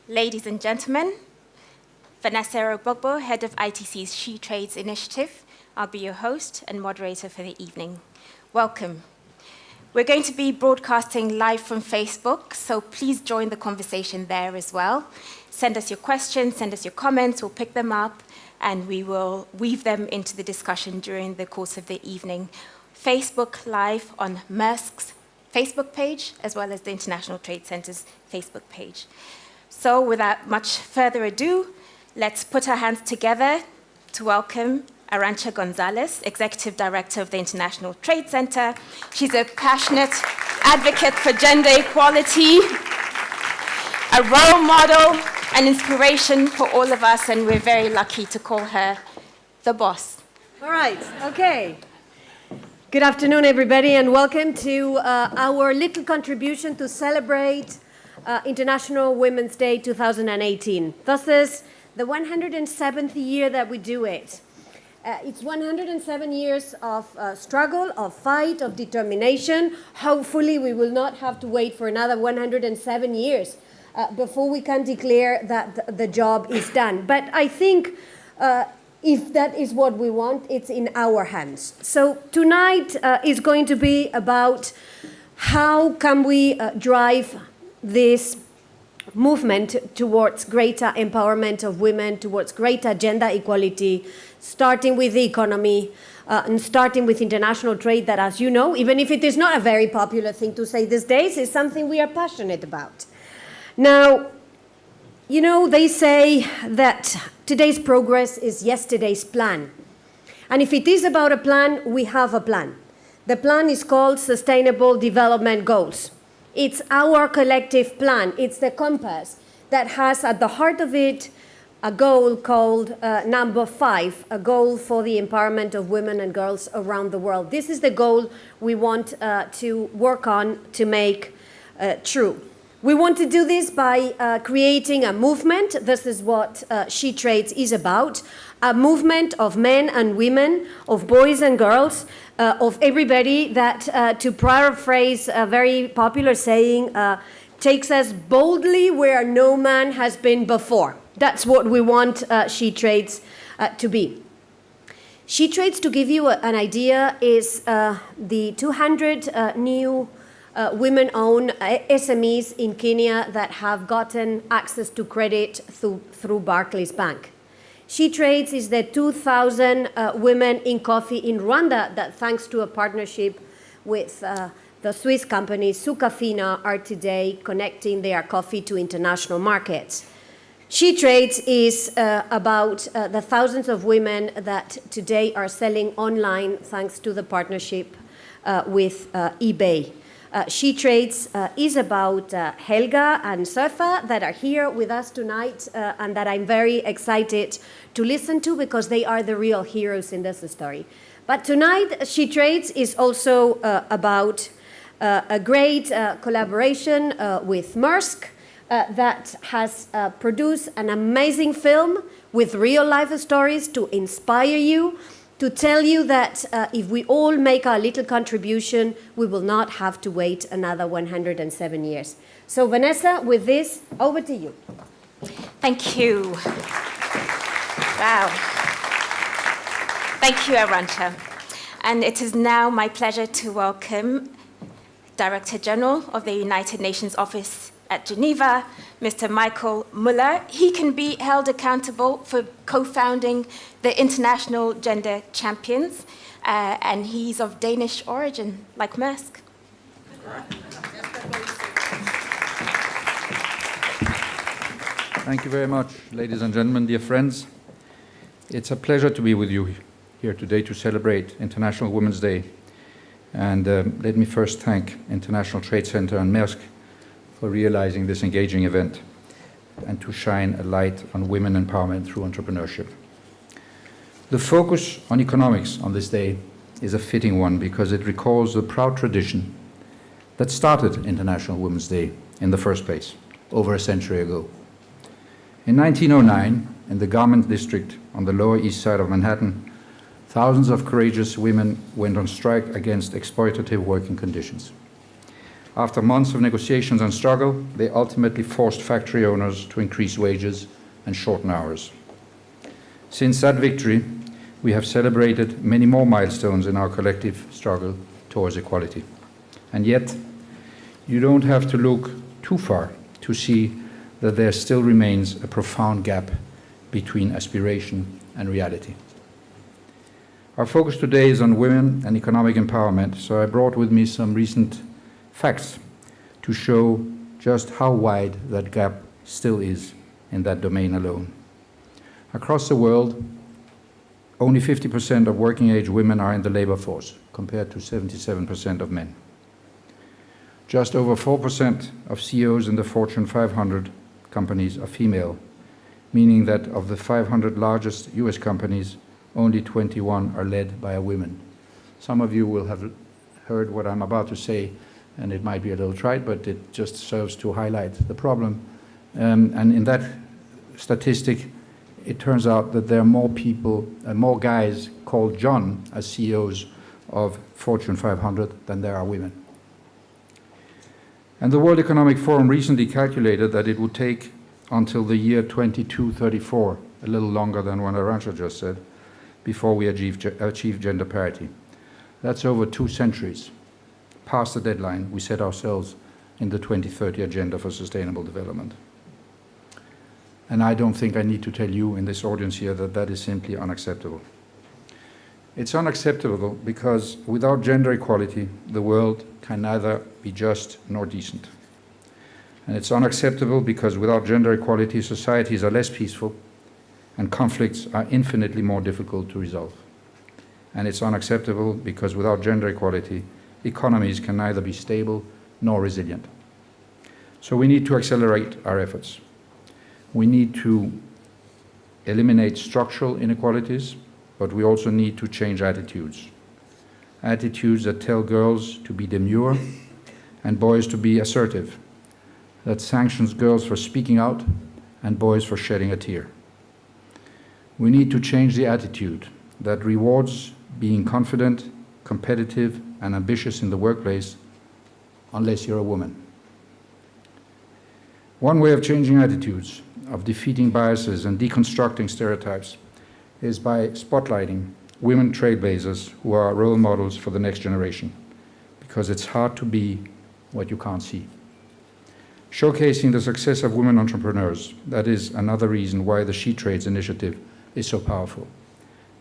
Ladies and gentlemen, Vanessa Ogbogbo, head of ITC's SheTrades initiative. I'll be your host and moderator for the evening. Welcome. We're going to be broadcasting live from Facebook, so please join the conversation there as well. Send us your questions, send us your comments, we'll pick them up, and we will weave them into the discussion during the course of the evening. Facebook Live on Maersk's Facebook page, as well as the International Trade Centre's Facebook page. So without much further ado, let's put our hands together to welcome Arantxa Gonzalez, Executive Director of the International Trade Center. She's a passionate advocate for gender equality, a role model, an inspiration for all of us, and we're very lucky to call her the boss. All right, okay. Good afternoon, everybody, and welcome to our little contribution to celebrate International Women's Day 2018. This is the 107th year that we do it. It's 107 years of struggle, of fight, of determination. Hopefully we will not have to wait for another 107 years before we can declare that the job is done. But I think if that is what we want, it's in our hands. So tonight is going to be about how can we drive this movement towards greater empowerment of women, towards greater gender equality, starting with the economy and starting with international trade that, as you know, even if it is not a very popular thing to say these days, is something we are passionate about. Now, you know, they say that today's progress is yesterday's plan. And if it is about a plan, we have a plan. The plan is called Sustainable Development Goals. It's our collective plan. It's the compass that has at the heart of it a goal called number 5, a goal for the empowerment of women and girls around the world. This is the goal we want to work on to make true. We want to do this by creating a movement. This is what SheTrades is about, a movement of men and women, of boys and girls, of everybody that, to paraphrase a very popular saying, takes us boldly where no man has been before. That's what we want SheTrades to be. SheTrades, to give you an idea, is the 200 new women-owned SMEs in Kenya that have gotten access to credit through Barclays Bank. SheTrades is the 2,000 women in coffee in Rwanda that, thanks to a partnership with the Swiss company Sukafina, are today connecting their coffee to international markets. SheTrades is about the thousands of women that today are selling online thanks to the partnership with eBay. SheTrades is about Helga and Surfa that are here with us tonight and that I'm very excited to listen to because they are the real heroes in this story. But tonight, SheTrades is also about a great collaboration with Maersk that has produced an amazing film with real life stories to inspire you, to tell you that if we all make our little contribution, we will not have to wait another 107 years. So Vanessa, with this, over to you. Thank you. Wow. Thank you, Arantxa. And it is now my pleasure to welcome Director General of the United Nations Office at Geneva, Mr. Michael Muller. He can be held accountable for co-founding the International Gender Champions, and he's of Danish origin, like Maersk. Thank you very much, ladies and gentlemen, dear friends. It's a pleasure to be with you here today to celebrate International Women's Day. And let me first thank International Trade Center and Maersk for realizing this engaging event and to shine a light on women empowerment through entrepreneurship. The focus on economics on this day is a fitting one because it recalls the proud tradition that started International Women's Day in the first place, over a century ago. In 1909, in the garment district on the Lower East Side of Manhattan, thousands of courageous women went on strike against exploitative working conditions. After months of negotiations and struggle, they ultimately forced factory owners to increase wages and shorten hours. Since that victory, we have celebrated many more milestones in our collective struggle towards equality. And yet, you don't have to look too far to see that there still remains a profound gap between aspiration and reality. Our focus today is on women and economic empowerment, so I brought with me some recent facts to show just how wide that gap still is in that domain alone. Across the world, only 50% of working-age women are in the labor force, compared to 77% of men. Just over 4% of CEOs in the Fortune 500 companies are female, meaning that of the 500 largest US companies, only 21 are led by a woman. Some of you will have heard what I'm about to say, and it might be a little trite, but it just serves to highlight the problem. And in that statistic, it turns out that there are more people, more guys called John as CEOs of Fortune 500 than there are women. And the World Economic Forum recently calculated that it would take until the year 2234, a little longer than what Arantxa just said, before we achieve gender parity. That's over 2 centuries past the deadline we set ourselves in the 2030 Agenda for Sustainable Development. And I don't think I need to tell you in this audience here that that is simply unacceptable. It's unacceptable because without gender equality, the world can neither be just nor decent. And it's unacceptable because without gender equality, societies are less peaceful and conflicts are infinitely more difficult to resolve. And it's unacceptable because without gender equality, economies can neither be stable nor resilient. So we need to accelerate our efforts. We need to eliminate structural inequalities, but we also need to change attitudes. Attitudes that tell girls to be demure and boys to be assertive, that sanctions girls for speaking out and boys for shedding a tear. We need to change the attitude that rewards being confident, competitive, and ambitious in the workplace unless you're a woman. One way of changing attitudes, of defeating biases and deconstructing stereotypes, is by spotlighting women trailblazers who are role models for the next generation, because it's hard to be what you can't see. Showcasing the success of women entrepreneurs, that is another reason why the SheTrades initiative is so powerful,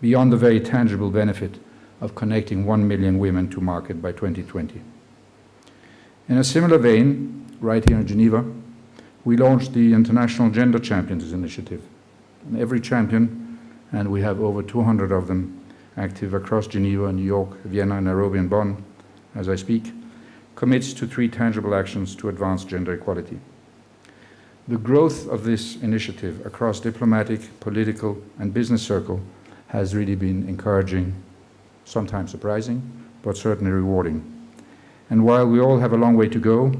beyond the very tangible benefit of connecting 1 million women to market by 2020. In a similar vein, right here in Geneva, we launched the International Gender Champions Initiative. And every champion, and we have over 200 of them active across Geneva, New York, Vienna, Nairobi, and Bonn, as I speak, commits to 3 tangible actions to advance gender equality. The growth of this initiative across diplomatic, political, and business circle has really been encouraging, sometimes surprising, but certainly rewarding. And while we all have a long way to go,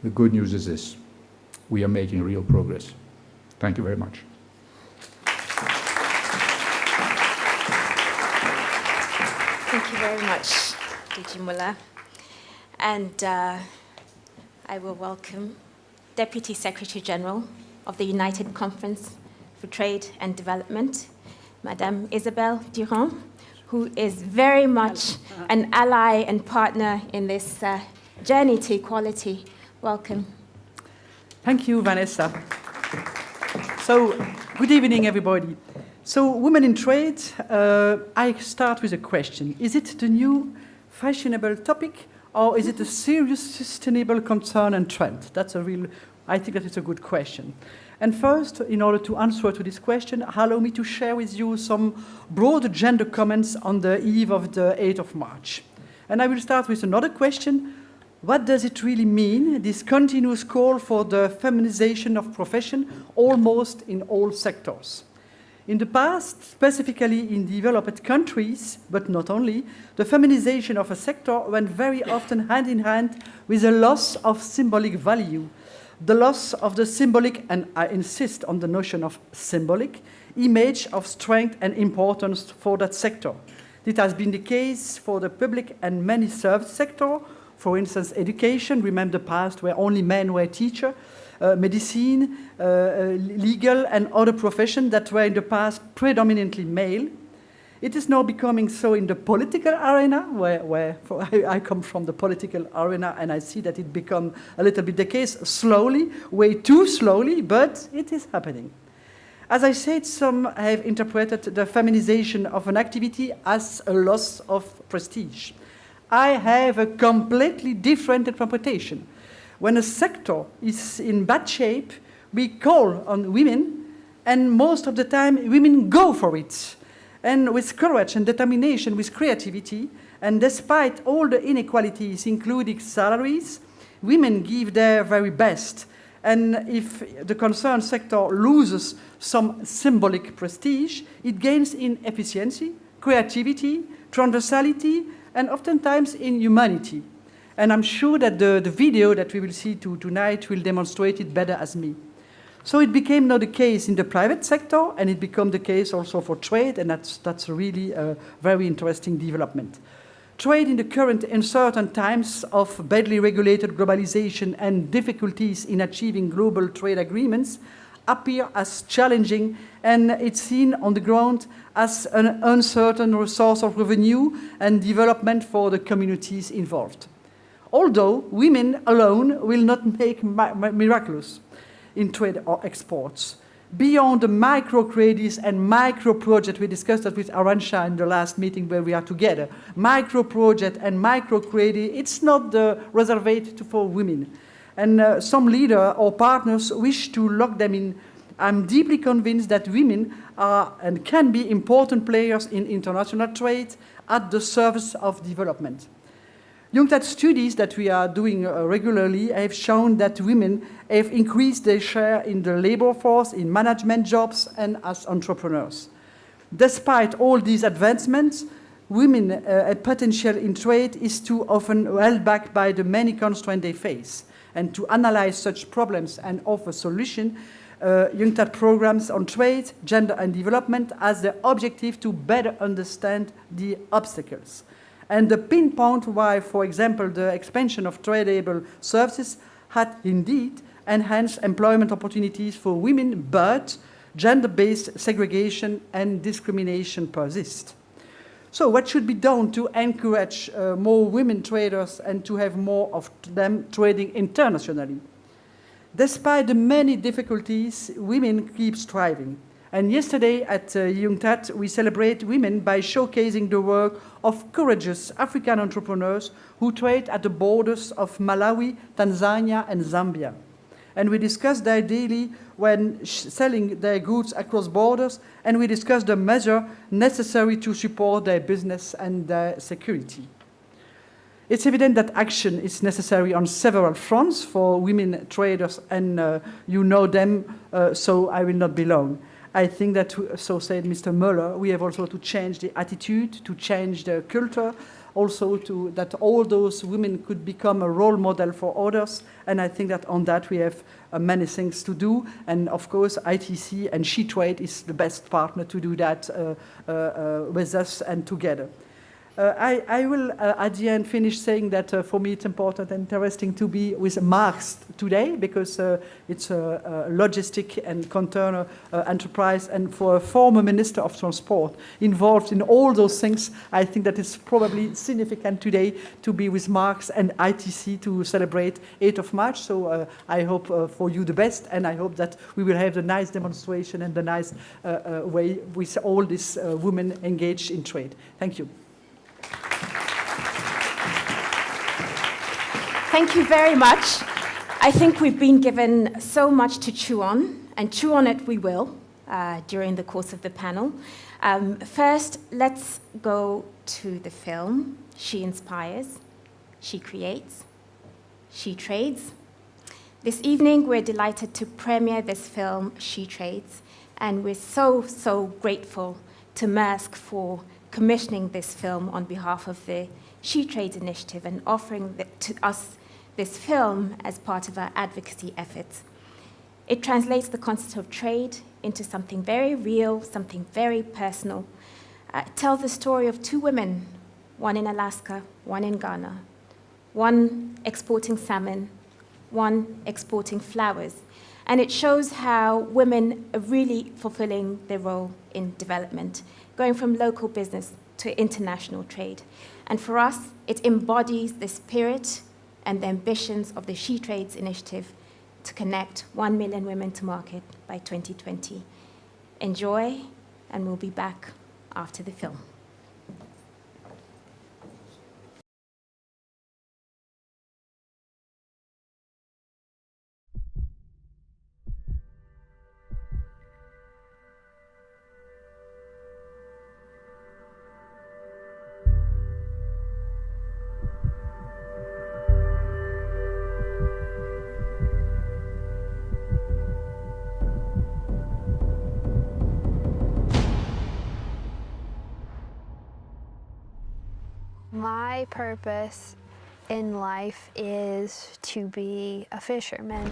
the good news is this: we are making real progress. Thank you very much. Thank you very much, DG Muller. And I will welcome Deputy Secretary General of the United Conference for Trade and Development, Madame Isabelle Durand, who is very much an ally and partner in this journey to equality. Welcome. Thank you, Vanessa. So, good evening, everybody. So, women in trade, I start with a question. Is it the new fashionable topic, or is it a serious sustainable concern and trend? I think that is a good question. And first, in order to answer to this question, allow me to share with you some broad gender comments on the eve of the 8th of March. And I will start with another question. What does it really mean, this continuous call for the feminization of profession almost in all sectors? In the past, specifically in developed countries, but not only, the feminization of a sector went very often hand in hand with a loss of symbolic value, the loss of the symbolic, and I insist on the notion of symbolic, image of strength and importance for that sector. This has been the case for the public and many service sector, For instance, education, remember the past where only men were teachers, medicine, legal and other professions that were in the past predominantly male. It is now becoming so in the political arena, where I come from the political arena, and I see that it become a little bit the case, slowly, way too slowly, but it is happening. As I said, some have interpreted the feminization of an activity as a loss of prestige. I have a completely different interpretation. When a sector is in bad shape, we call on women, and most of the time women go for it. And with courage and determination, with creativity, and despite all the inequalities, including salaries, women give their very best. And if the concerned sector loses some symbolic prestige, it gains in efficiency, creativity, transversality, and oftentimes in humanity. And I'm sure that the video that we will see tonight will demonstrate it better as me. So it became now the case in the private sector, and it became the case also for trade, and that's really a very interesting development. Trade in the current uncertain times of badly regulated globalization and difficulties in achieving global trade agreements appear as challenging, and it's seen on the ground as an uncertain source of revenue and development for the communities involved. Although women alone will not make miracles in trade or exports. Beyond the micro-credits and micro-projects, we discussed that with Arantxa in the last meeting where we are together. Micro-project and micro-credit, it's not reserved for women. And some leaders or partners wish to lock them in. I'm deeply convinced that women are and can be important players in international trade at the service of development. UNCTAD studies that we are doing regularly have shown that women have increased their share in the labor force, in management jobs, and as entrepreneurs. Despite all these advancements, women's potential in trade is too often held back by the many constraints they face. And to analyze such problems and offer solutions, UNCTAD programs on trade, gender, and development has the objective to better understand the obstacles. And the pinpoint why, for example, the expansion of tradable services had indeed enhanced employment opportunities for women, but gender-based segregation and discrimination persist. So what should be done to encourage more women traders and to have more of them trading internationally? Despite the many difficulties, women keep striving. And yesterday at UNCTAD, we celebrate women by showcasing the work of courageous African entrepreneurs who trade at the borders of Malawi, Tanzania, and Zambia. And we discuss their daily when selling their goods across borders, and we discuss the measure necessary to support their business and their security. It's evident that action is necessary on several fronts for women traders, and you know them, so I will not be long. I think that, so said Mr. Muller, we have also to change the attitude, to change the culture, also that all those women could become a role model for others. And I think that on that we have many things to do. And of course, ITC and SheTrades is the best partner to do that with us and together. I will, at the end, finish saying that for me it's important and interesting to be with Maersk today because it's a logistic and container enterprise, and for a former Minister of Transport involved in all those things, I think that it's probably significant today to be with Maersk and ITC to celebrate 8th of March. So I hope for you the best, and I hope that we will have the nice demonstration and the nice way with all these women engaged in trade. Thank you. Thank you very much. I think we've been given so much to chew on, and chew on it we will during the course of the panel. First, let's go to the film. She inspires, she creates, she trades. This evening, we're delighted to premiere this film, SheTrades, and we're so grateful to Maersk for commissioning this film on behalf of the SheTrades initiative and offering to us this film as part of our advocacy efforts. It translates the concept of trade into something very real, something very personal. It tells the story of two women, one in Alaska, one in Ghana, one exporting salmon, one exporting flowers. And it shows how women are really fulfilling their role in development, going from local business to international trade. And for us, it embodies the spirit and the ambitions of the SheTrades initiative to connect 1 million women to market by 2020. Enjoy, and we'll be back after the film. My purpose in life is to be a fisherman.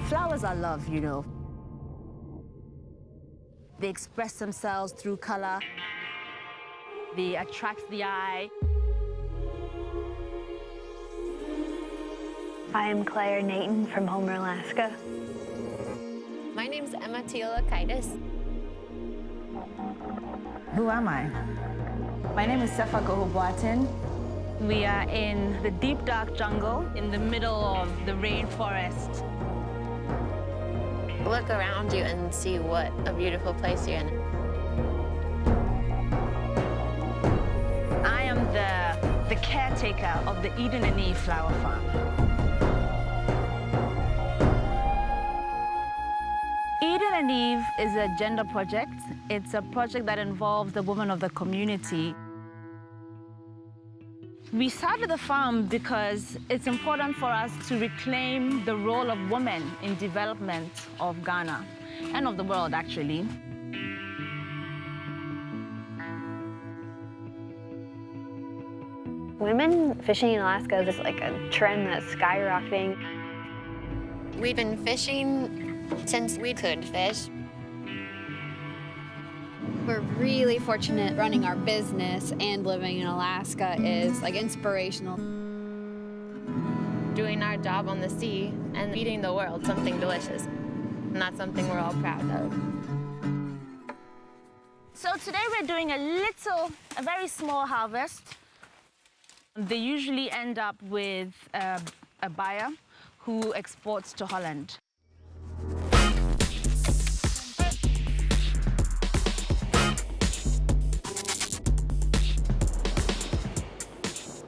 Flowers are love, you know. They express themselves through color. They attract the eye. I am Claire Nathan from Homer, Alaska. My name's Emma Teolakaitis. Who am I? My name is Sefa Gohobuatin. We are in the deep, dark jungle in the middle of the rainforest. Look around you and see what a beautiful place you're in. I am the caretaker of the Eden and Eve flower farm. Eden and Eve is a gender project. It's a project that involves the women of the community. We started the farm because it's important for us to reclaim the role of women in development of Ghana and of the world, actually. Women fishing in Alaska is just like a trend that's skyrocketing. We've been fishing since we could fish. We're really fortunate running our business and living in Alaska is like inspirational. Doing our job on the sea and feeding the world something delicious. And that's something we're all proud of. So today we're doing a very small harvest. They usually end up with a buyer who exports to Holland.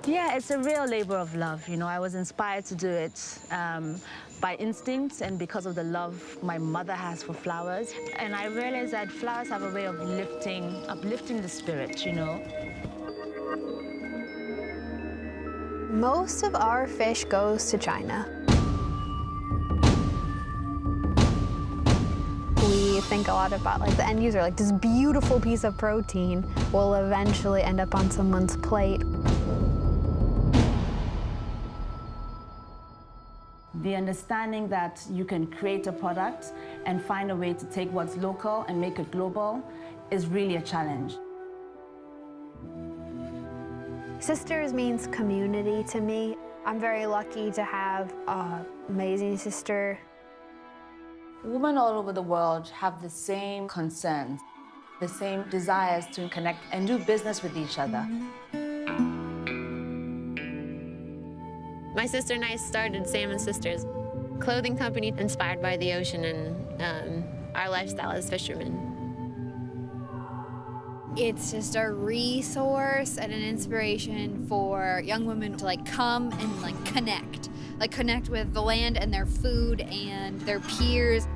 Yeah, it's a real labor of love. You know, I was inspired to do it by instinct and because of the love my mother has for flowers. And I realized that flowers have a way of uplifting the spirit, you know. Most of our fish goes to China. We think a lot about like the end user, like this beautiful piece of protein will eventually end up on someone's plate. The understanding that you can create a product and find a way to take what's local and make it global is really a challenge. Sisters means community to me. I'm very lucky to have an amazing sister. Women all over the world have the same concerns, the same desires to connect and do business with each other. My sister and I started Salmon Sisters, clothing company inspired by the ocean and our lifestyle as fishermen. It's just a resource and an inspiration for young women to like come and like connect with the land and their food and their peers.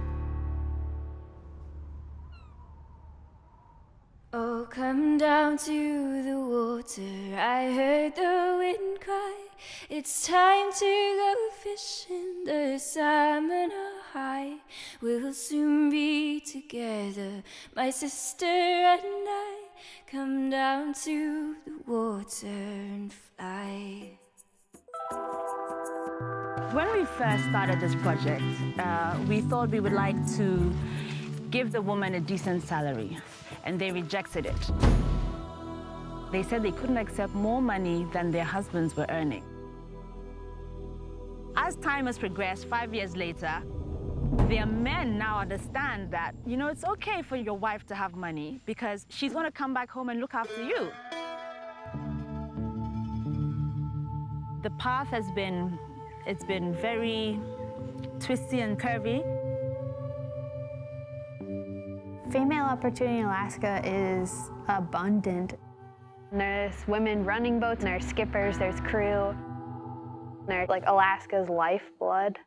Oh, come down to the water, I heard the wind cry. It's time to go fishing, the salmon are high. We'll soon be together, my sister and I. Come down to the water and fly. When we first started this project, we thought we would like to give the woman a decent salary, and they rejected it. They said they couldn't accept more money than their husbands were earning. As time has progressed, 5 years later, their men now understand that, you know, it's okay for your wife to have money because she's going to come back home and look after you. The path has been, it's been very twisty and curvy. Female opportunity in Alaska is abundant. There's women running boats, and there's skippers, there's crew. They're like Alaska's lifeblood.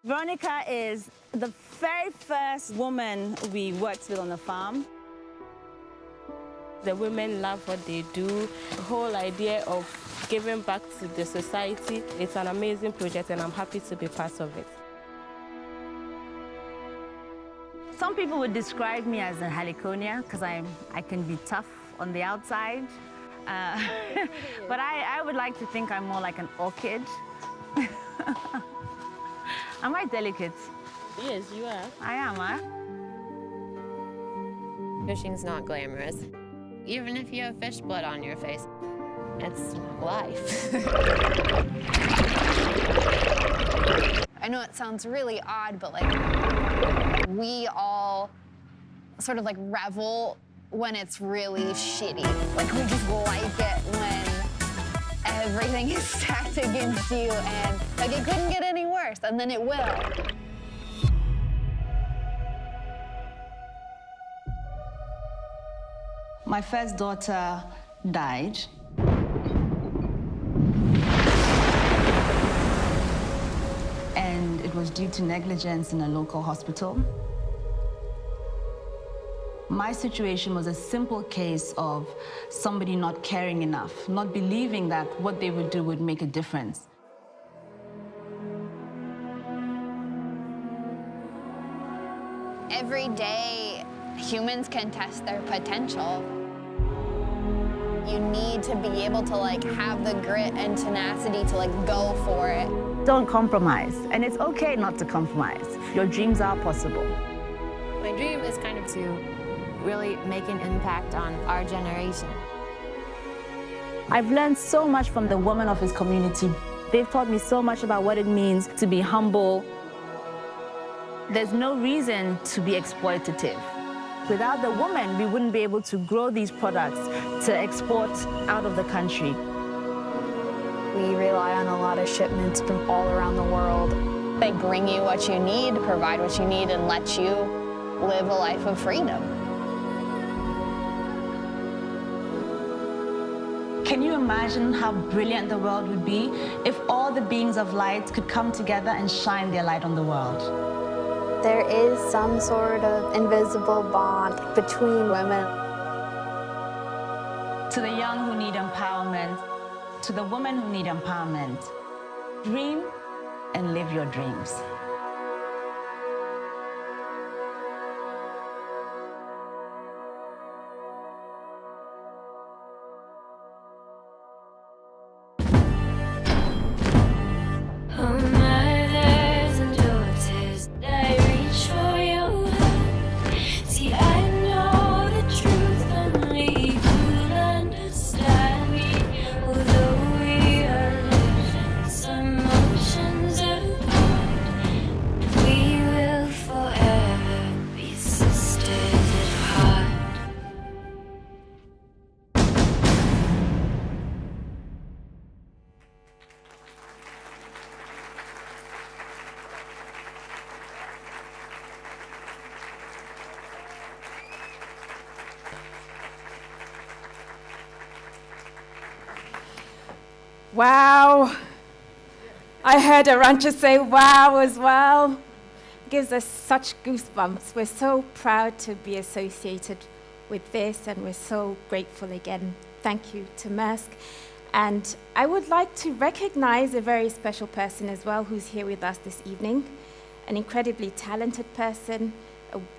Veronica is the very first woman we worked with on the farm. The women love what they do. The whole idea of giving back to the society, it's an amazing project and I'm happy to be part of it. Some people would describe me as a heliconia because I can be tough on the outside. But I would like to think I'm more like an orchid. Am I delicate? Yes, you are. I am, huh? Fishing's not glamorous. Even if you have fish blood on your face, it's life. I know it sounds really odd, but like we all sort of like revel when it's really shitty. Like we just like it when everything is stacked against you and like it couldn't get any worse, and then it will. My first daughter died. And it was due to negligence in a local hospital. My situation was a simple case of somebody not caring enough, not believing that what they would do would make a difference. Every day, humans can test their potential. You need to be able to like have the grit and tenacity to like go for it. Don't compromise, and it's okay not to compromise. Your dreams are possible. My dream is kind of to really make an impact on our generation. I've learned so much from the women of his community. They've taught me so much about what it means to be humble. There's no reason to be exploitative. Without the woman, we wouldn't be able to grow these products to export out of the country. We rely on a lot of shipments from all around the world. They bring you what you need, provide what you need, and let you live a life of freedom. Can you imagine how brilliant the world would be if all the beings of light could come together and shine their light on the world? There is some sort of invisible bond between women. To the young who need empowerment, to the women who need empowerment, dream and live your dreams. Wow. I heard a rancher say wow as well. It gives us such goosebumps. We're so proud to be associated with this, and we're so grateful again. Thank you to Maersk. And I would like to recognize a very special person as well who's here with us this evening, an incredibly talented person,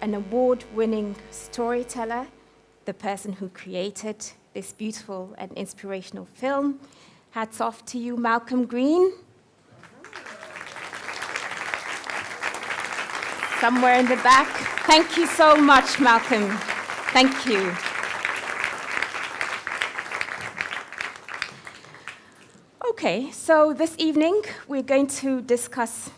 an award-winning storyteller, the person who created this beautiful and inspirational film. Hats off to you, Malcolm Green. Somewhere in the back. Thank you so much, Malcolm. Thank you. Okay, so this evening we're going to discuss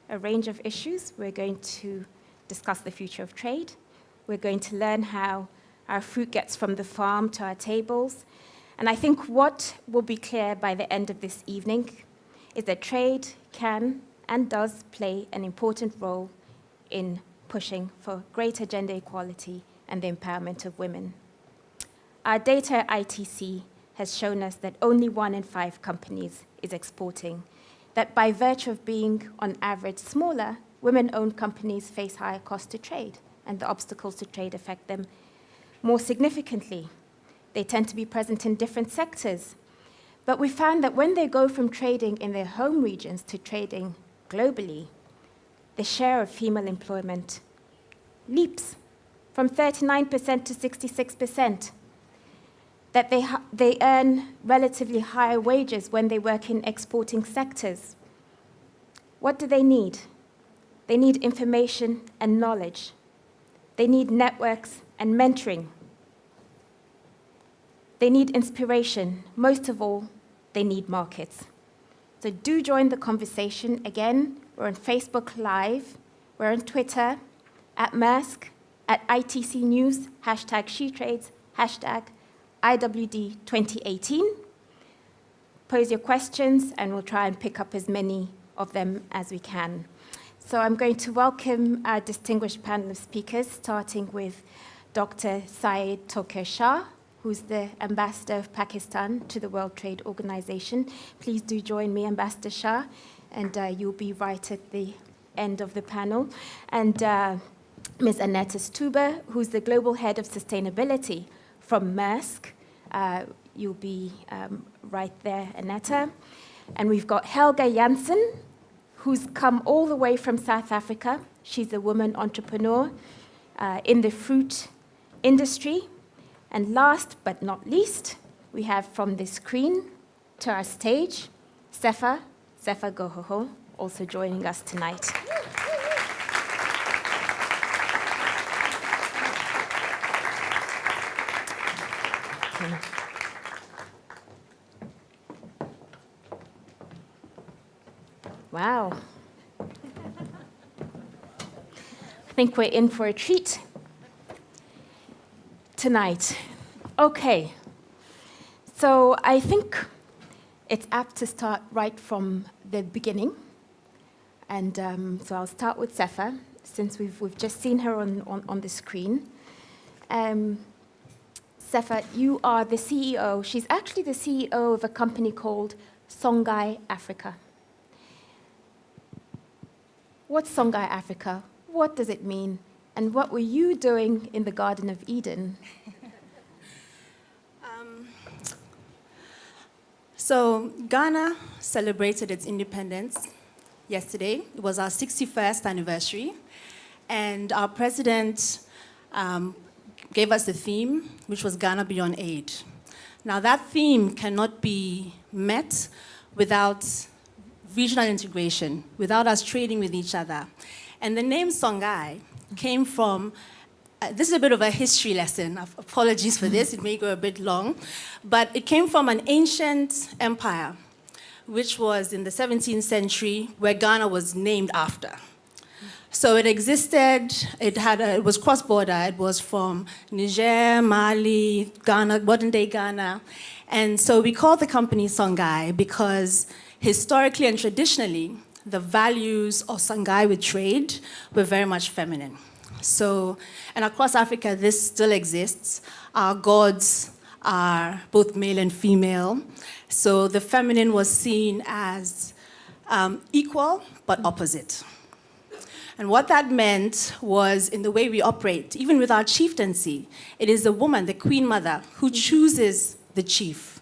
a range of issues. We're going to discuss the future of trade. We're going to learn how our fruit gets from the farm to our tables. And I think what will be clear by the end of this evening is that trade can and does play an important role in pushing for greater gender equality and the empowerment of women. Our data at ITC has shown us that only 1 in 5 companies is exporting, that by virtue of being, on average, smaller, women-owned companies face higher costs to trade, and the obstacles to trade affect them more significantly. They tend to be present in different sectors. But we found that when they go from trading in their home regions to trading globally, the share of female employment leaps from 39% to 66%. That they earn relatively higher wages when they work in exporting sectors. What do they need? They need information and knowledge. They need networks and mentoring. They need inspiration. Most of all, they need markets. So do join the conversation. Again, we're on Facebook Live, we're on Twitter, at Maersk, at ITC News, #SheTrades, #IWD 2018. Pose your questions, and we'll try and pick up as many of them as we can. So I'm going to welcome our distinguished panel of speakers, starting with Dr. Syed Tokir Shah, who's the ambassador of Pakistan to the World Trade Organization. Please do join me, Ambassador Shah, and you'll be right at the end of the panel. And Ms. Annette Stuber, who's the global head of sustainability from Maersk. You'll be right there, Annette. And we've got Helga Janssen, who's come all the way from South Africa. She's a woman entrepreneur in the fruit industry. And last but not least, we have from the screen to our stage, Sefa Gohoho, also joining us tonight. Okay. Wow. I think we're in for a treat tonight. Okay. So I think it's apt to start right from the beginning. And so I'll start with Sefa, since we've just seen her on the screen. Sefa, you are the CEO. She's actually the CEO of a company called Songhai Africa. What's Songhai Africa? What does it mean? And what were you doing in the Garden of Eden? So Ghana celebrated its independence yesterday. It was our 61st anniversary. And our president gave us the theme, which was Ghana Beyond Aid. Now, that theme cannot be met without regional integration, without us trading with each other. And the name Songhai came from, this is a bit of a history lesson. Apologies for this, it may go a bit long. But it came from an ancient empire, which was in the 17th century, where Ghana was named after. So it existed, it was cross-border. It was from Niger, Mali, Ghana, modern-day Ghana. And so we call the company Songhai because historically and traditionally, the values of Songhai with trade were very much feminine. So, and across Africa, this still exists. Our gods are both male and female. So the feminine was seen as equal but opposite. And what that meant was, in the way we operate, even with our chieftaincy, it is the woman, the queen mother, who chooses the chief.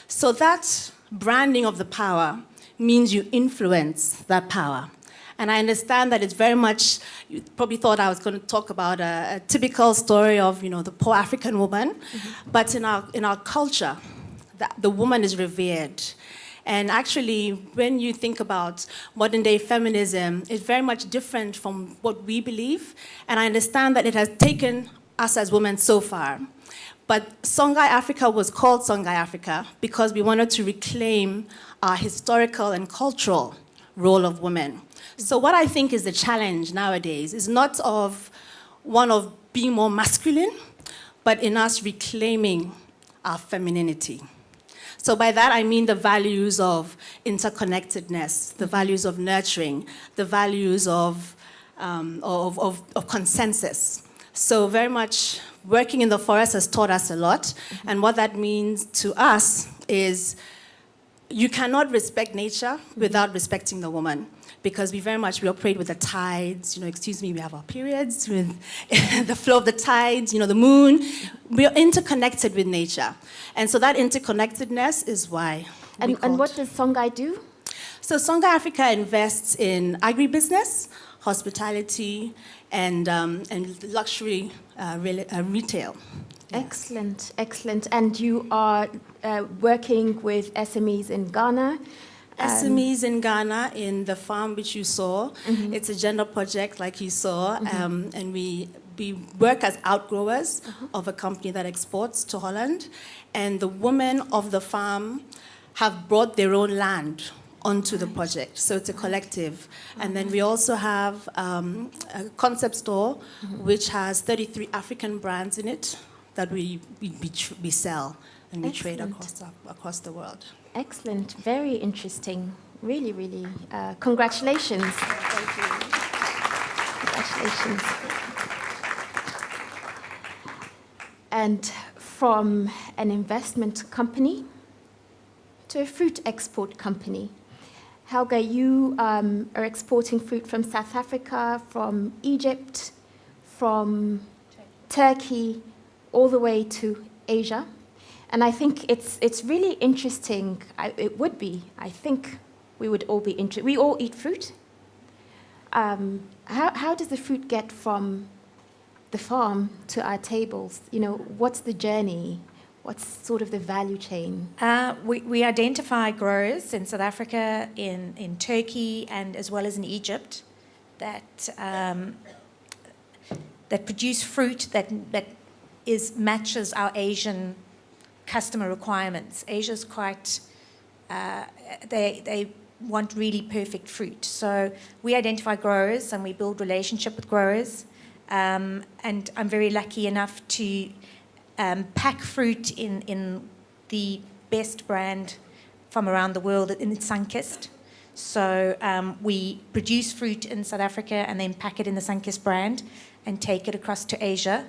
So that branding of the power means you influence that power. And I understand that it's very much, you probably thought I was going to talk about a typical story of, the poor African woman. Mm-hmm. But in our culture, the woman is revered. And actually, when you think about modern day feminism, it's very much different from what we believe. And I understand that it has taken us as women so far. But Songhai Africa was called Songhai Africa because we wanted to reclaim our historical and cultural role of women. So what I think is the challenge nowadays is not one of being more masculine, but in us reclaiming our femininity. So by that I mean the values of interconnectedness, the values of nurturing, the values of consensus. So very much working in the forest has taught us a lot, and what that means to us is you cannot respect nature without respecting the woman, because we operate with the tides, we have our periods, with the flow of the tides, the moon. We are interconnected with nature. And so that interconnectedness is why. And what does Songhai do? So Songhai Africa invests in agribusiness, hospitality, and luxury retail. Excellent, excellent. And you are working with SMEs in Ghana. SMEs in Ghana, in the farm which you saw. Mm-hmm. It's a gender project like you saw, mm-hmm. And we work as outgrowers of a company that exports to Holland. And the women of the farm have brought their own land onto the project. So it's a collective. And then we also have a concept store which has 33 African brands in it that we sell and we trade across the world. Excellent. Very interesting. Really, really. Congratulations. Thank you. Congratulations. And from an investment company to a fruit export company. Helga, you are exporting fruit from South Africa, from Egypt, from Turkey, all the way to Asia. And I think it's really interesting. It would be. I think we would all be interested. We all eat fruit. How does the fruit get from the farm to our tables? What's the journey? What's sort of the value chain? We identify growers in South Africa, in Turkey, and as well as in Egypt that produce fruit that matches our Asian customer requirements. Asia's quite, they want really perfect fruit. So we identify growers and we build relationship with growers. And I'm very lucky enough to pack fruit in the best brand from around the world in Sunkist. So we produce fruit in South Africa and then pack it in the Sunkist brand and take it across to Asia.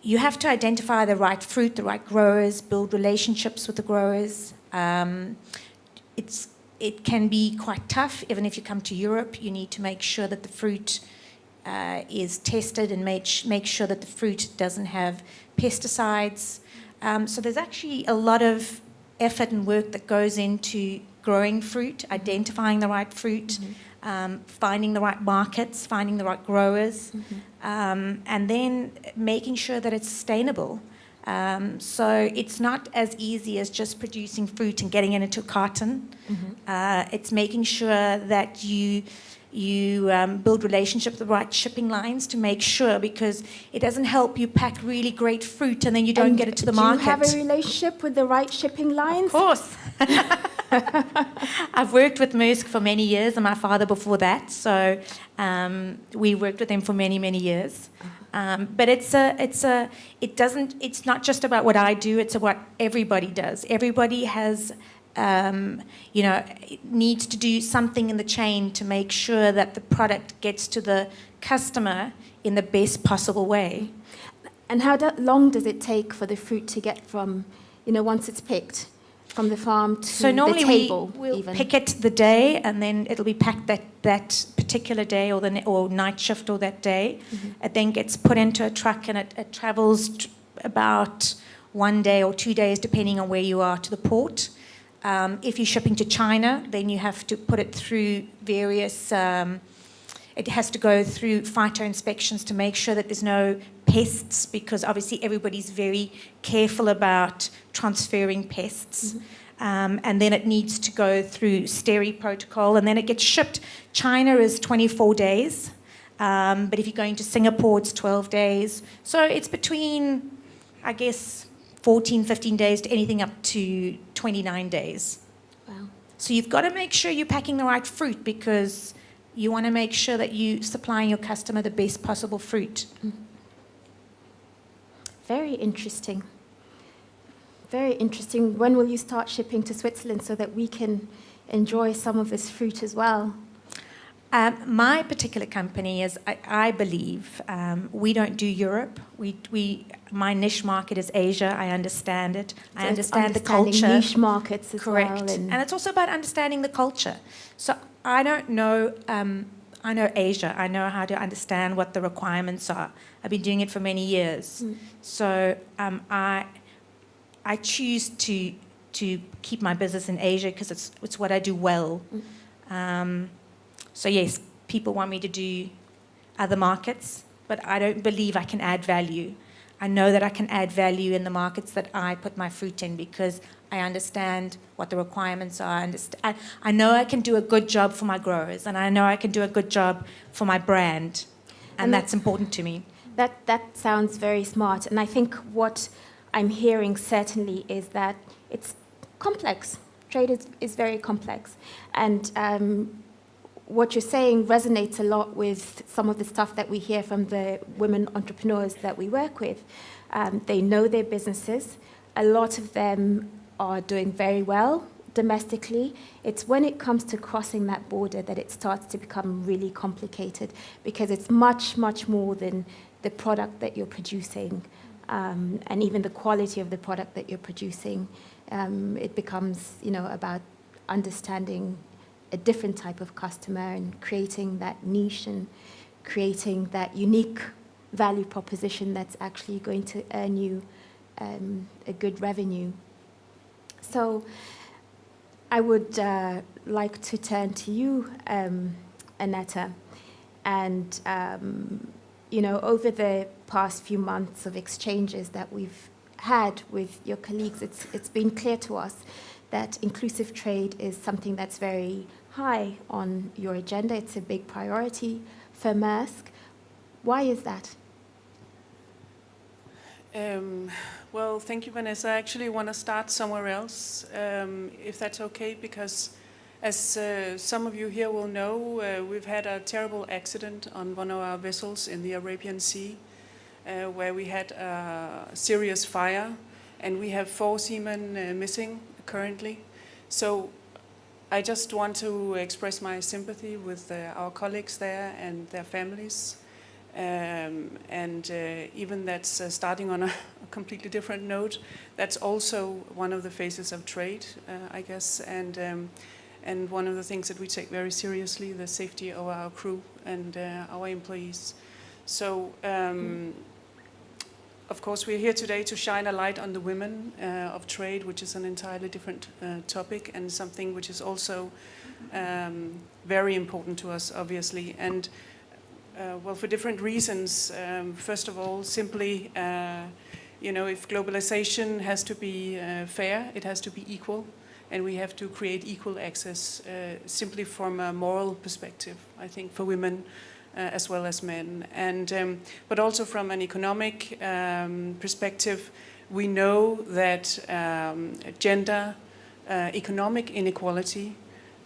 You have to identify the right fruit, the right growers, build relationships with the growers. It can be quite tough. Even if you come to Europe, you need to make sure that the fruit is tested and make sure that the fruit doesn't have pesticides. So there's actually a lot of effort and work that goes into growing fruit, identifying the right fruit, finding the right markets, finding the right growers, and then making sure that it's sustainable. So it's not as easy as just producing fruit and getting it into a carton. It's making sure that you build relationships with the right shipping lines to make sure, because it doesn't help you pack really great fruit and then you don't get it to the market. Do you have a relationship with the right shipping lines? Of course. I've worked with Maersk for many years, and my father before that. So we worked with them for many, many years. But it's not just about what I do. It's what everybody does. Everybody has. Needs to do something in the chain to make sure that the product gets to the customer in the best possible way. And how long does it take for the fruit to get from, once it's picked, from the farm to the table? So normally we'll pick it the day, and then it'll be packed that particular day or night shift or that day. It then gets put into a truck and it travels about 1 day or 2 days, depending on where you are, to the port. If you're shipping to China, then you have to put it through various, it has to go through phyto inspections to make sure that there's no pests, because obviously everybody's very careful about transferring pests. And then it needs to go through STERI protocol, and then it gets shipped. China is 24 days, but if you're going to Singapore, it's 12 days. So it's between, I guess, 14, 15 days to anything up to 29 days. Wow. So you've got to make sure you're packing the right fruit, because you want to make sure that you're supplying your customer the best possible fruit. Very interesting. Very interesting. When will you start shipping to Switzerland so that we can enjoy some of this fruit as well? My particular company is, I believe, we don't do Europe. My niche market is Asia. I understand it. I understand the culture. Niche markets as Correct. well. And it's also about understanding the culture. So I don't know. I know Asia. I know how to understand what the requirements are. I've been doing it for many years. So I choose to keep my business in Asia because it's what I do well. So yes, people want me to do other markets, but I don't believe I can add value. I know that I can add value in the markets that I put my fruit in, because I understand what the requirements are. I know I can do a good job for my growers, and I know I can do a good job for my brand, and that's important to me. That sounds very smart. And I think what I'm hearing certainly is that it's complex. Trade is very complex. And what you're saying resonates a lot with some of the stuff that we hear from the women entrepreneurs that we work with. They know their businesses. A lot of them are doing very well domestically. It's when it comes to crossing that border that it starts to become really complicated, because it's much, much more than the product that you're producing, and even the quality of the product that you're producing. It becomes, about understanding a different type of customer and creating that niche and creating that unique value proposition that's actually going to earn you a good revenue. So I would like to turn to you, Annetta, and over the past few months of exchanges that we've had with your colleagues, it's been clear to us that inclusive trade is something that's very high on your agenda. It's a big priority for Maersk. Why is that? Well, thank you, Vanessa. I actually want to start somewhere else, if that's okay, because as some of you here will know, we've had a terrible accident on one of our vessels in the Arabian Sea, where we had a serious fire, and we have 4 seamen missing currently. So I just want to express my sympathy with our colleagues there and their families. And even that's starting on a completely different note, that's also one of the phases of trade, I guess, and one of the things that we take very seriously, the safety of our crew and our employees. So, of course, we're here today to shine a light on the women of trade, which is an entirely different topic, and something which is also very important to us, obviously. And well, for different reasons. First of all, simply, if globalization has to be fair, it has to be equal, and we have to create equal access, simply from a moral perspective, I think, for women as well as men. And but also from an economic perspective, we know that gender, economic inequality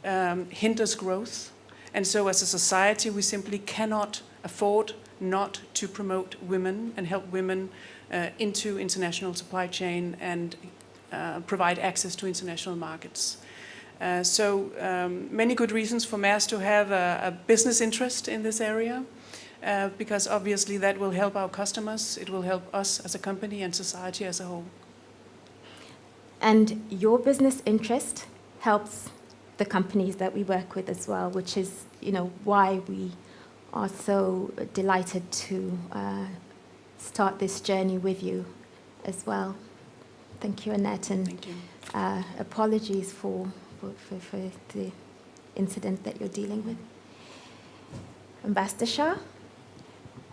hinders growth. And so as a society, we simply cannot afford not to promote women and help women into international supply chain and provide access to international markets. So many good reasons for Maersk to have a business interest in this area, because obviously that will help our customers, it will help us as a company and society as a whole. And your business interest helps the companies that we work with as well, which is, why we are so delighted to start this journey with you as well. Thank you, Annette, and thank you. Apologies for the incident that you're dealing with. Ambassador Shah,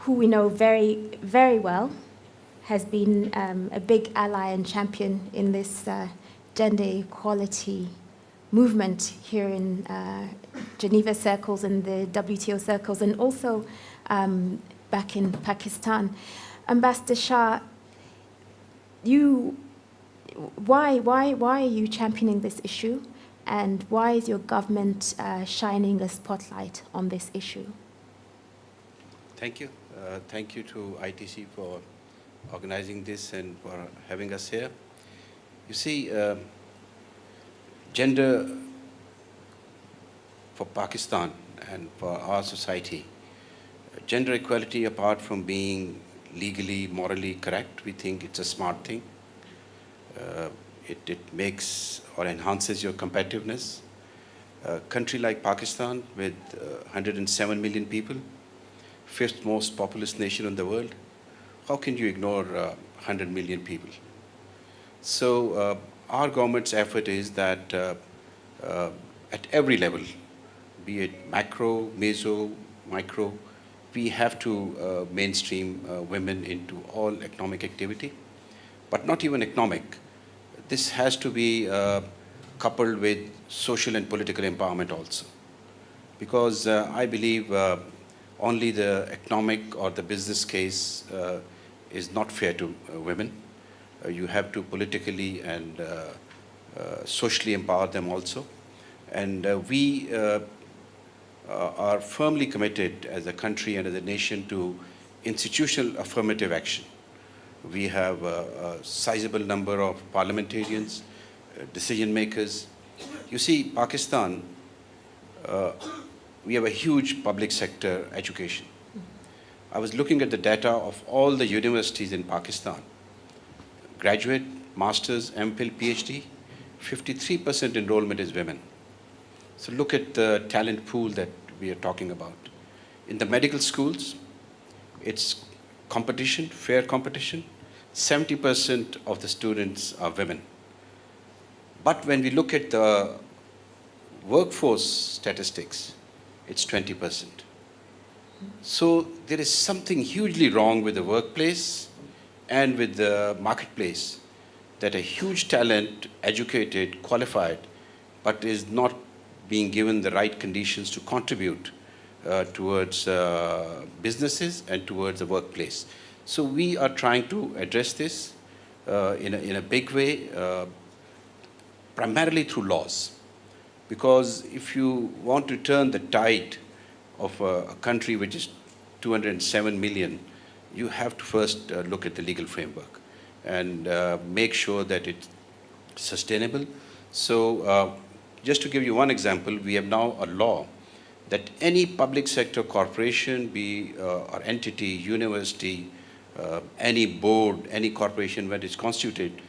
who we know very, very well, has been a big ally and champion in this gender equality movement here in Geneva circles and the WTO circles, and also back in Pakistan. Ambassador Shah, why are you championing this issue, and why is your government shining a spotlight on this issue? Thank you. Thank you to ITC for organizing this and for having us here. You see, gender for Pakistan and for our society, gender equality, apart from being legally, morally correct, we think it's a smart thing. It makes or enhances your competitiveness. A country like Pakistan with 107 million people, fifth most populous nation in the world, how can you ignore 100 million people? So our government's effort is that at every level, be it macro, meso, micro, we have to mainstream women into all economic activity, but not even economic. This has to be coupled with social and political empowerment also. Because I believe only the economic or the business case is not fair to women. You have to politically and socially empower them also. And we are firmly committed as a country and as a nation to institutional affirmative action. We have a sizable number of parliamentarians, decision makers. You see, Pakistan, we have a huge public sector education. I was looking at the data of all the universities in Pakistan. Graduate, masters, MPhil, PhD, 53% enrollment is women. So look at the talent pool that we are talking about. In the medical schools, it's competition, fair competition. 70% of the students are women. But when we look at the workforce statistics, it's 20%. So there is something hugely wrong with the workplace and with the marketplace, that a huge talent, educated, qualified, but is not being given the right conditions to contribute towards businesses and towards the workplace. So we are trying to address this in a big way, primarily through laws. Because if you want to turn the tide of a country which is 207 million, you have to first look at the legal framework and make sure that it's sustainable. So just to give you one example, we have now a law that any public sector corporation, be or entity, university, any board, any corporation when it's constituted,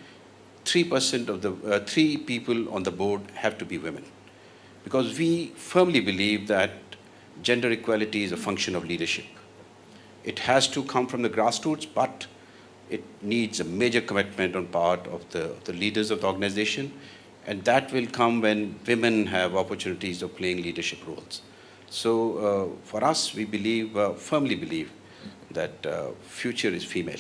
3% of the 3 people on the board have to be women. Because we firmly believe that gender equality is a function of leadership. It has to come from the grassroots, but it needs a major commitment on part of the leaders of the organization, and that will come when women have opportunities of playing leadership roles. So for us, we believe, firmly believe, that future is female.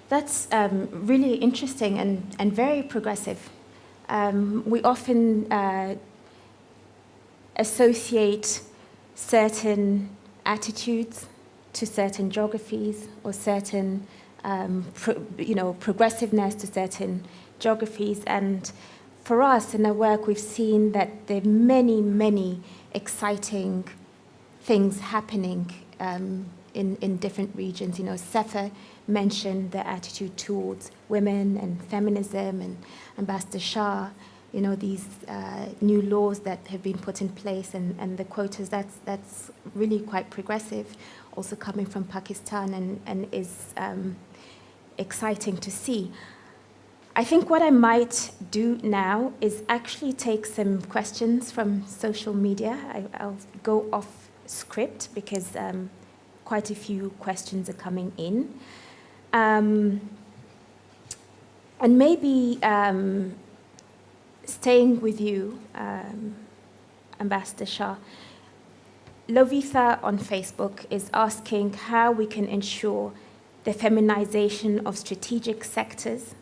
That's really interesting and very progressive. We often associate certain attitudes to certain geographies, or certain progressiveness to certain geographies. And for us in our work, we've seen that there are many, many exciting things happening in different regions. Sefa mentioned the attitude towards women and feminism, and Ambassador Shah, these new laws that have been put in place, and the quotas, that's really quite progressive, also coming from Pakistan, and is exciting to see. I think what I might do now is actually take some questions from social media. I'll go off script because quite a few questions are coming in. And maybe staying with you, Ambassador Shah, Lovitha on Facebook is asking how we can ensure the feminization of strategic sectors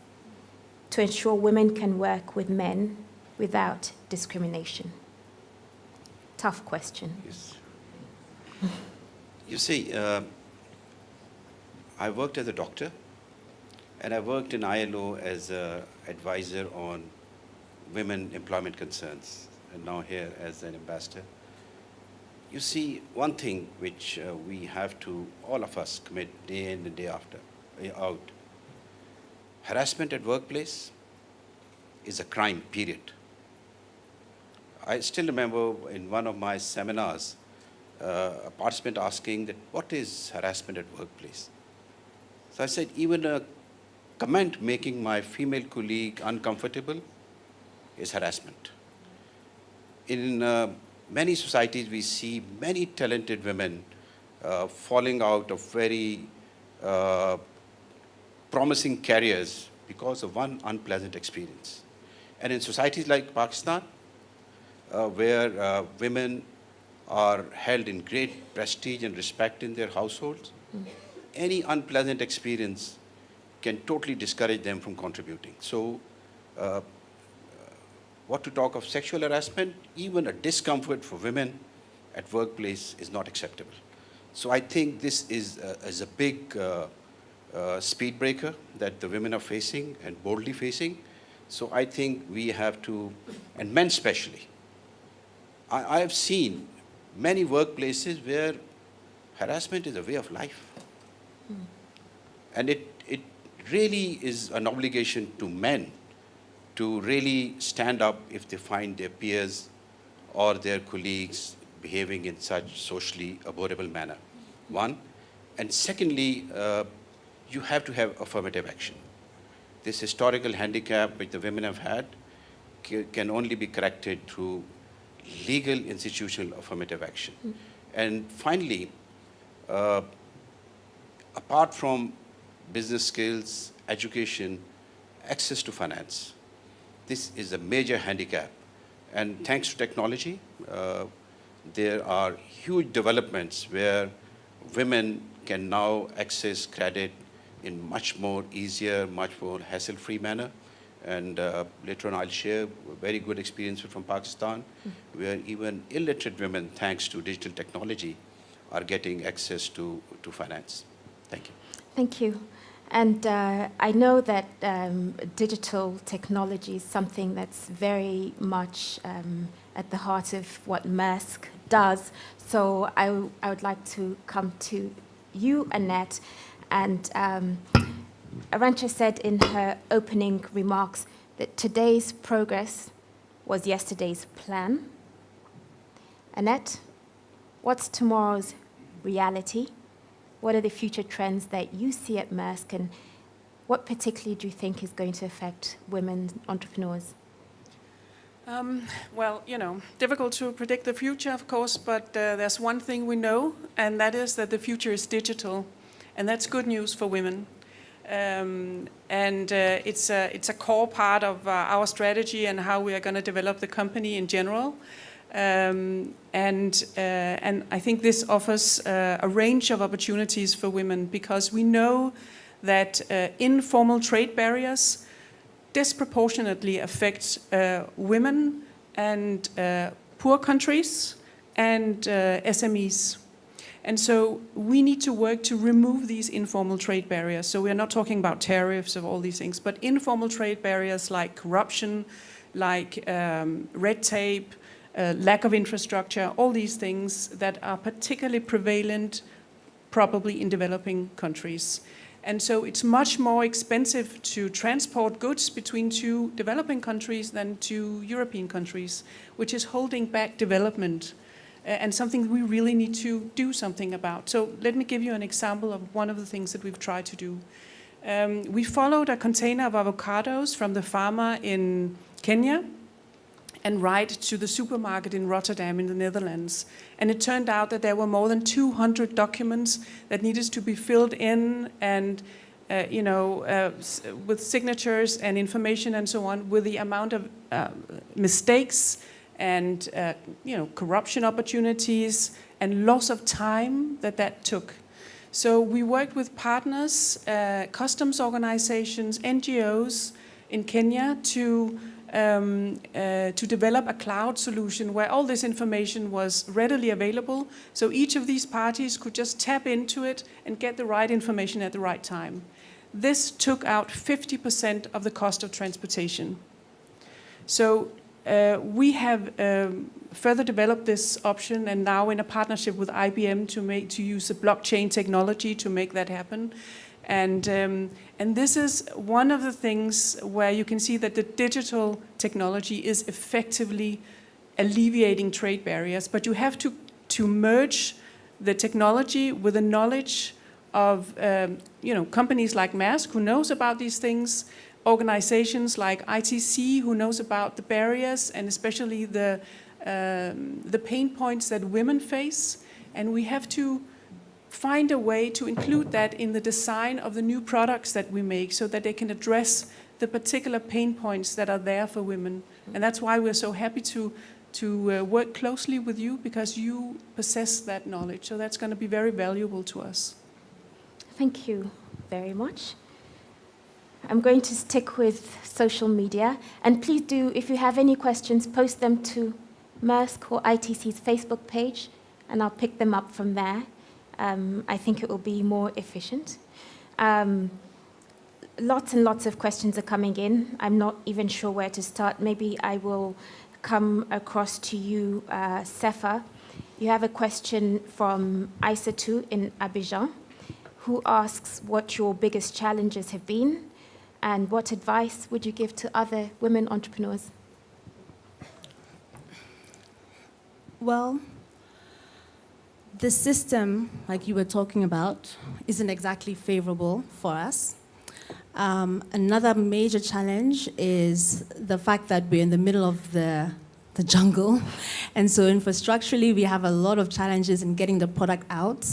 to ensure women can work with men without discrimination. Tough question. Yes. You see, I worked as a doctor, and I worked in ILO as an advisor on women employment concerns, and now here as an ambassador. You see, one thing which we have to, all of us, commit day in and day out. Harassment at workplace is a crime, period. I still remember in one of my seminars, a participant asking that, what is harassment at workplace? So I said, even a comment making my female colleague uncomfortable is harassment. In many societies, we see many talented women falling out of very promising careers because of one unpleasant experience. And in societies like Pakistan, where women are held in great prestige and respect in their households, any unpleasant experience can totally discourage them from contributing. So, what to talk of sexual harassment, even a discomfort for women at workplace is not acceptable. So I think this is a big speed breaker that the women are facing and boldly facing. So I think we have to, and men especially, I have seen many workplaces where harassment is a way of life. And it really is an obligation to men to really stand up if they find their peers or their colleagues behaving in such socially abhorrible manner, one. And secondly, you have to have affirmative action. This historical handicap which the women have had can only be corrected through legal institutional affirmative action. And finally, apart from business skills, education, access to finance, this is a major handicap. And thanks to technology, there are huge developments where women can now access credit in much more easier, much more hassle-free manner. And later on, I'll share a very good experience from Pakistan, where even illiterate women, thanks to digital technology, are getting access to finance. Thank you. Thank you. And I know that digital technology is something that's very much at the heart of what Maersk does. So I would like to come to you, Annette. And Arantxa said in her opening remarks that today's progress was yesterday's plan. Annette, what's tomorrow's reality? What are the future trends that you see at Maersk, and what particularly do you think is going to affect women entrepreneurs? Well, difficult to predict the future, of course, but there's one thing we know, and that is that the future is digital, and that's good news for women. It's a core part of our strategy and how we are going to develop the company in general. And I think this offers a range of opportunities for women, because we know that informal trade barriers disproportionately affect women and poor countries and SMEs. And so we need to work to remove these informal trade barriers. So we're not talking about tariffs or all these things, but informal trade barriers like corruption, like red tape, lack of infrastructure, all these things that are particularly prevalent probably in developing countries. And so it's much more expensive to transport goods between two developing countries than two European countries, which is holding back development and something we really need to do something about. So let me give you an example of one of the things that we've tried to do. We followed a container of avocados from the farmer in Kenya and ride to the supermarket in Rotterdam in the Netherlands. And it turned out that there were more than 200 documents that needed to be filled in and, with signatures and information and so on, with the amount of mistakes and corruption opportunities and loss of time that took. So we worked with partners, customs organizations, NGOs in Kenya to develop a cloud solution where all this information was readily available, so each of these parties could just tap into it and get the right information at the right time. This took out 50% of the cost of transportation. So we have further developed this option, and now in a partnership with IBM to use the blockchain technology to make that happen. And this is one of the things where you can see that the digital technology is effectively alleviating trade barriers, but you have to merge the technology with the knowledge of companies like Maersk, who knows about these things, organizations like ITC, who knows about the barriers and especially the pain points that women face, and we have to find a way to include that in the design of the new products that we make so that they can address the particular pain points that are there for women. And that's why we're so happy to work closely with you, because you possess that knowledge. So that's going to be very valuable to us. Thank you very much. I'm going to stick with social media. And please do, if you have any questions, post them to Maersk or ITC's Facebook page, and I'll pick them up from there. I think it will be more efficient. Lots and lots of questions are coming in. I'm not even sure where to start. Maybe I will come across to you, Sefa. You have a question from Aissatou in Abidjan, who asks what your biggest challenges have been and what advice would you give to other women entrepreneurs? Well, the system, like you were talking about, isn't exactly favorable for us. Another major challenge is the fact that we're in the middle of the jungle. And so infrastructurally, we have a lot of challenges in getting the product out,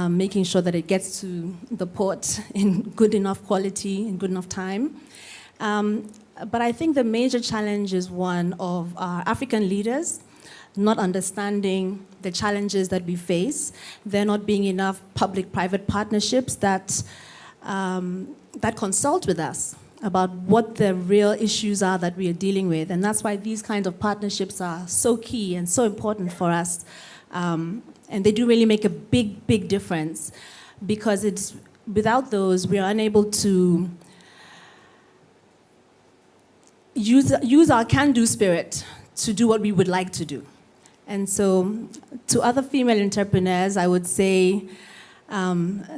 making sure that it gets to the port in good enough quality, in good enough time. But I think the major challenge is one of our African leaders not understanding the challenges that we face. There not being enough public-private partnerships that consult with us about what the real issues are that we are dealing with. And that's why these kinds of partnerships are so key and so important for us. And they do really make a big, big difference, because without those, we are unable to use our can-do spirit to do what we would like to do. And so to other female entrepreneurs, I would say,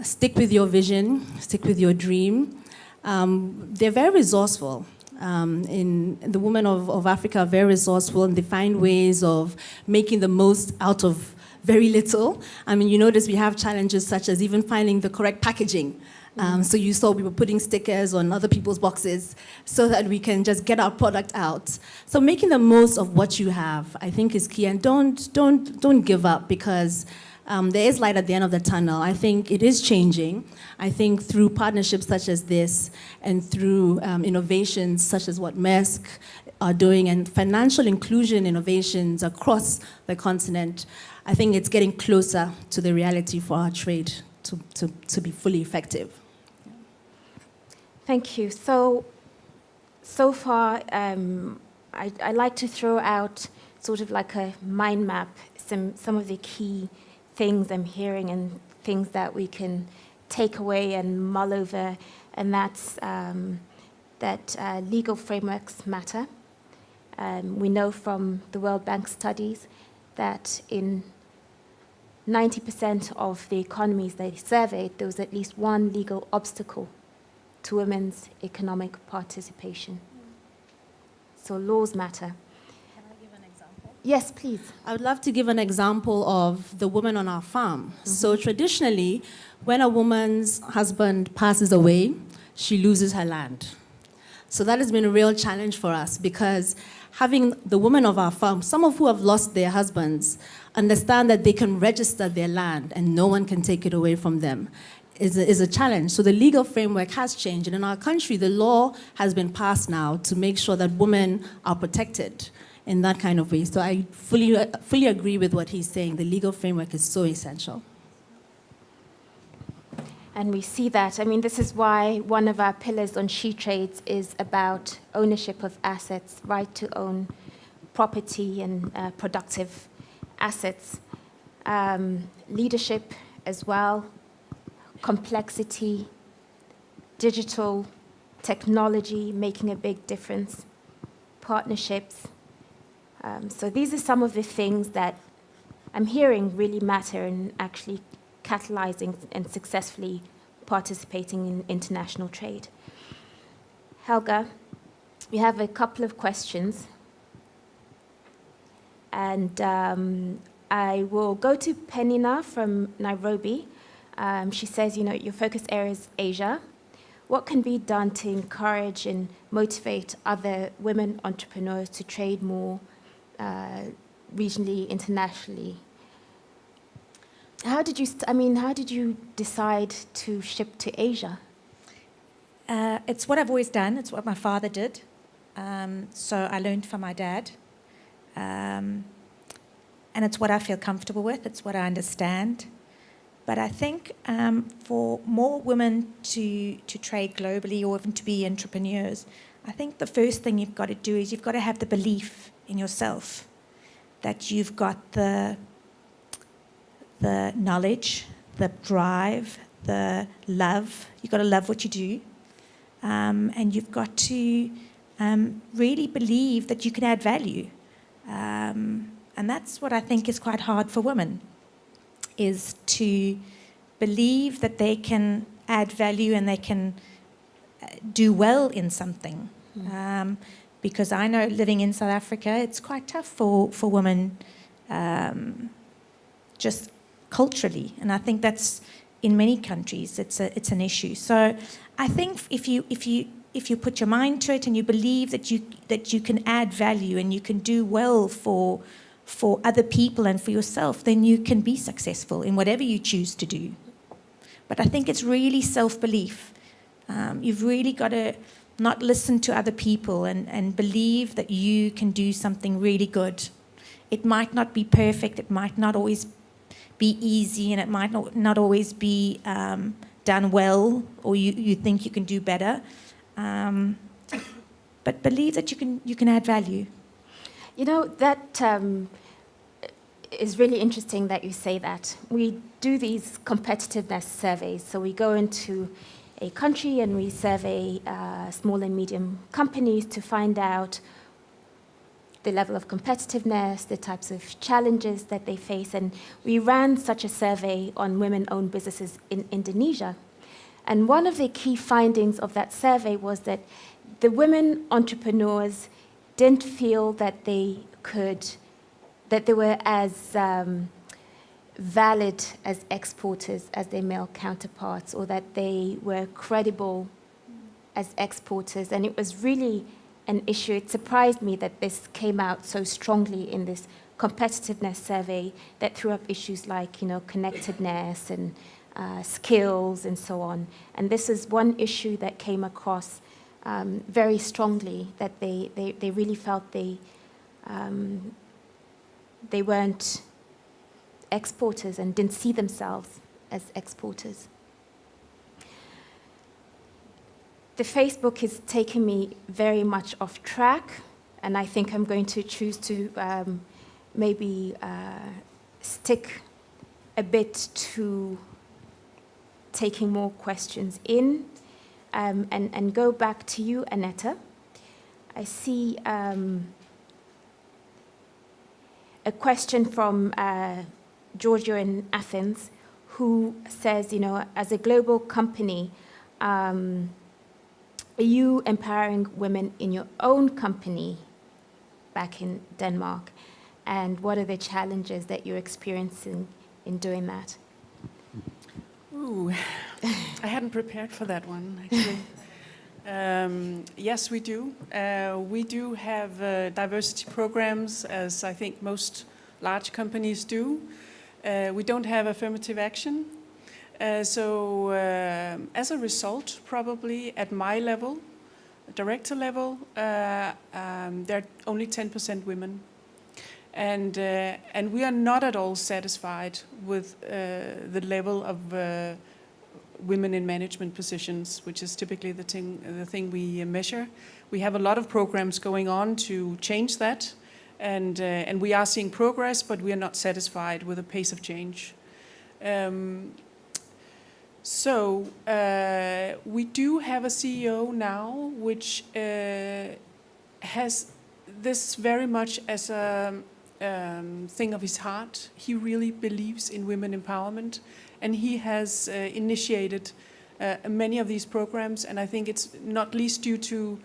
stick with your vision, stick with your dream. They're very resourceful. The women of Africa are very resourceful, and they find ways of making the most out of very little. I mean, you notice we have challenges such as even finding the correct packaging. So you saw we were putting stickers on other people's boxes so that we can just get our product out. So making the most of what you have, I think, is key. And don't give up, because there is light at the end of the tunnel. I think it is changing. I think through partnerships such as this and through innovations such as what Maersk are doing and financial inclusion innovations across the continent, I think it's getting closer to the reality for our trade to be fully effective. Thank you. So far, I like to throw out sort of like a mind map, some of the key things I'm hearing and things that we can take away and mull over, and that's that legal frameworks matter. We know from the World Bank studies that in 90% of the economies they surveyed, there was at least one legal obstacle to women's economic participation. So laws matter. Can I give an example? Yes, please. I would love to give an example of the woman on our farm. Mm-hmm. So traditionally, when a woman's husband passes away, she loses her land. So that has been a real challenge for us, because having the women of our farm, some of who have lost their husbands, understand that they can register their land and no one can take it away from them, is a challenge. So the legal framework has changed. And in our country, the law has been passed now to make sure that women are protected in that kind of way. So I fully agree with what he's saying. The legal framework is so essential. And we see that. I mean, this is why one of our pillars on SheTrades is about ownership of assets, right to own property and productive assets. Leadership as well, complexity, digital technology making a big difference, partnerships. So these are some of the things that I'm hearing really matter in actually catalyzing and successfully participating in international trade. Helga, we have a couple of questions. And I will go to Penina from Nairobi. She says, your focus area is Asia. What can be done to encourage and motivate other women entrepreneurs to trade more regionally, internationally? How did you decide to ship to Asia? It's what I've always done. It's what my father did. So I learned from my dad. And it's what I feel comfortable with. It's what I understand. But I think for more women to trade globally or even to be entrepreneurs, I think the first thing you've got to do is you've got to have the belief in yourself that you've got the knowledge, the drive, the love. You've got to love what you do. And you've got to really believe that you can add value. And that's what I think is quite hard for women, is to believe that they can add value and they can do well in something. Because I know living in South Africa, it's quite tough for women just culturally. And I think that's in many countries, it's an issue. So I think if you put your mind to it and you believe that you can add value and you can do well for other people and for yourself, then you can be successful in whatever you choose to do. But I think it's really self-belief. You've really got to not listen to other people and believe that you can do something really good. It might not be perfect, it might not always be easy, and it might not always be done well, or you think you can do better. But believe that you can add value. That is really interesting that you say that. We do these competitiveness surveys. So we go into a country and we survey small and medium companies to find out the level of competitiveness, the types of challenges that they face. And we ran such a survey on women-owned businesses in Indonesia. And one of the key findings of that survey was that the women entrepreneurs didn't feel that they were as valid as exporters as their male counterparts, or that they were credible as exporters. And it was really an issue. It surprised me that this came out so strongly in this competitiveness survey that threw up issues like, connectedness and skills and so on. And this is one issue that came across very strongly, that they really felt they weren't exporters and didn't see themselves as exporters. The Facebook is taking me very much off track, and I think I'm going to choose to maybe stick a bit to taking more questions in, and go back to you, Annetta. I see a question from Giorgio in Athens, who says, as a global company, are you empowering women in your own company back in Denmark? And what are the challenges that you're experiencing in doing that? Ooh, I hadn't prepared for that one, actually. Yes, we do. We do have diversity programs, as I think most large companies do. We don't have affirmative action. So as a result, probably at my level, director level, there are only 10% women. And we are not at all satisfied with the level of women in management positions, which is typically the thing we measure. We have a lot of programs going on to change that, and we are seeing progress, but we are not satisfied with the pace of change. So we do have a CEO now, which has this very much as a thing of his heart. He really believes in women empowerment, and he has initiated many of these programs, and I think it's not least due to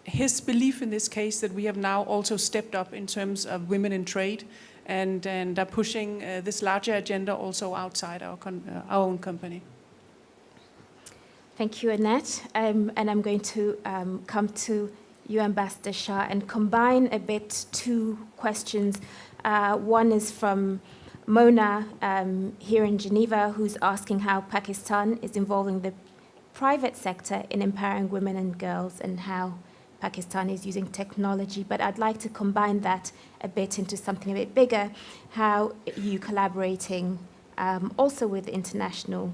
his belief in this case that we have now also stepped up in terms of women in trade and are pushing this larger agenda also outside our own company. Thank you, Annette. And I'm going to come to you, Ambassador Shah, and combine a bit two questions. One is from Mona here in Geneva, who's asking how Pakistan is involving the private sector in empowering women and girls and how Pakistan is using technology. But I'd like to combine that a bit into something a bit bigger, how you collaborating also with international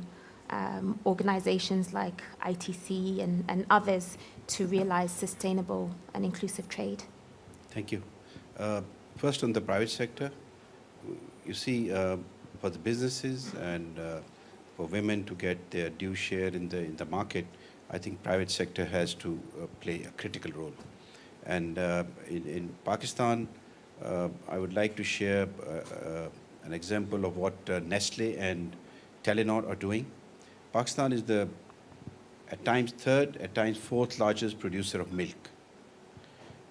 organizations like ITC and others to realize sustainable and inclusive trade. Thank you. First, on the private sector, you see, for the businesses and for women to get their due share in the market, I think private sector has to play a critical role. And in Pakistan, I would like to share an example of what Nestle and Telenor are doing. Pakistan is the at times third, at times fourth largest producer of milk.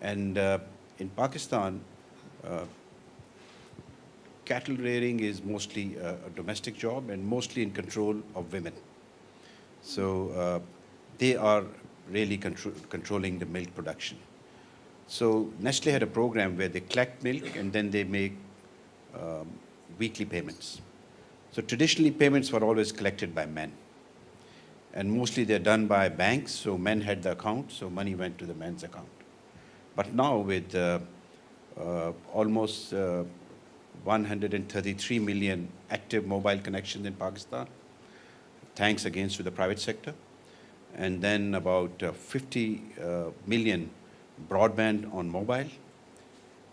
And in Pakistan, cattle rearing is mostly a domestic job and mostly in control of women. So they are really controlling the milk production. So Nestle had a program where they collect milk and then they make weekly payments. So traditionally payments were always collected by men. And mostly they're done by banks, so men had the account, so money went to the men's account. But now with almost 133 million active mobile connections in Pakistan, thanks again to the private sector, and then about 50 million broadband on mobile.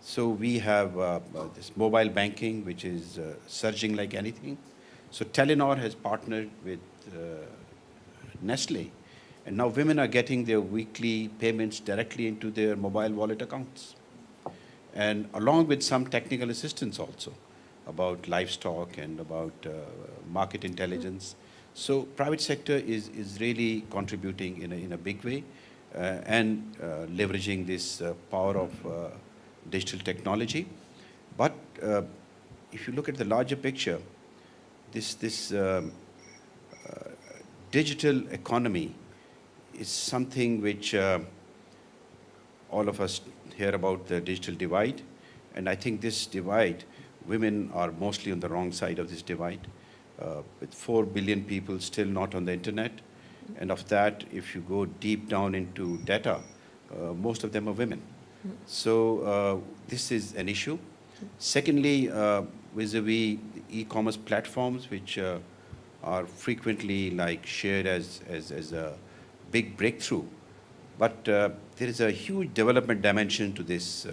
So we have this mobile banking, which is surging like anything. So Telenor has partnered with Nestle, and now women are getting their weekly payments directly into their mobile wallet accounts. And along with some technical assistance also about livestock and about market intelligence. So private sector is really contributing in a big way and leveraging this power of digital technology. But if you look at the larger picture, this digital economy is something which all of us hear about, the digital divide. And I think this divide, women are mostly on the wrong side of this divide, with 4 billion people still not on the internet. And of that, if you go deep down into data, most of them are women. So this is an issue. Secondly, vis-a-vis e-commerce platforms, which are frequently like shared as a big breakthrough. But there is a huge development dimension to this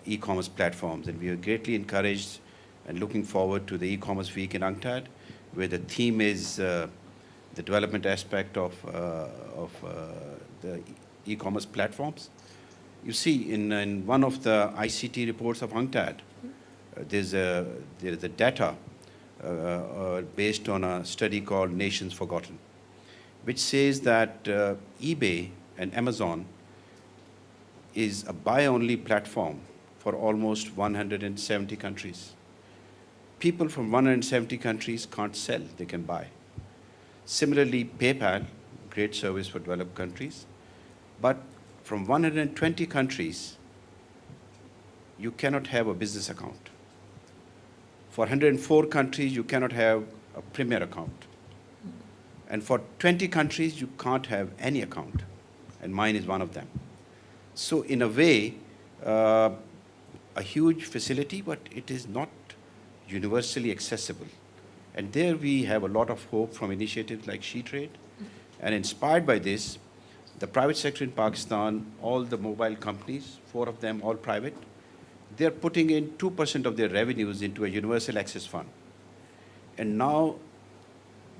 e-commerce platforms, and we are greatly encouraged and looking forward to the e-commerce week in UNCTAD, where the theme is the development aspect of the e-commerce platforms. You see, in one of the ICT reports of UNCTAD, there's a data based on a study called Nations Forgotten, which says that eBay and Amazon is a buy-only platform for almost 170 countries. People from 170 countries can't sell, they can buy. Similarly, PayPal, great service for developed countries, but from 120 countries, you cannot have a business account. For 104 countries, you cannot have a premier account. And for 20 countries, you can't have any account. And mine is one of them. So in a way, a huge facility, but it is not universally accessible. And there we have a lot of hope from initiatives like SheTrade. And inspired by this, the private sector in Pakistan, all the mobile companies, 4 of them all private, they're putting in 2% of their revenues into a universal access fund. And now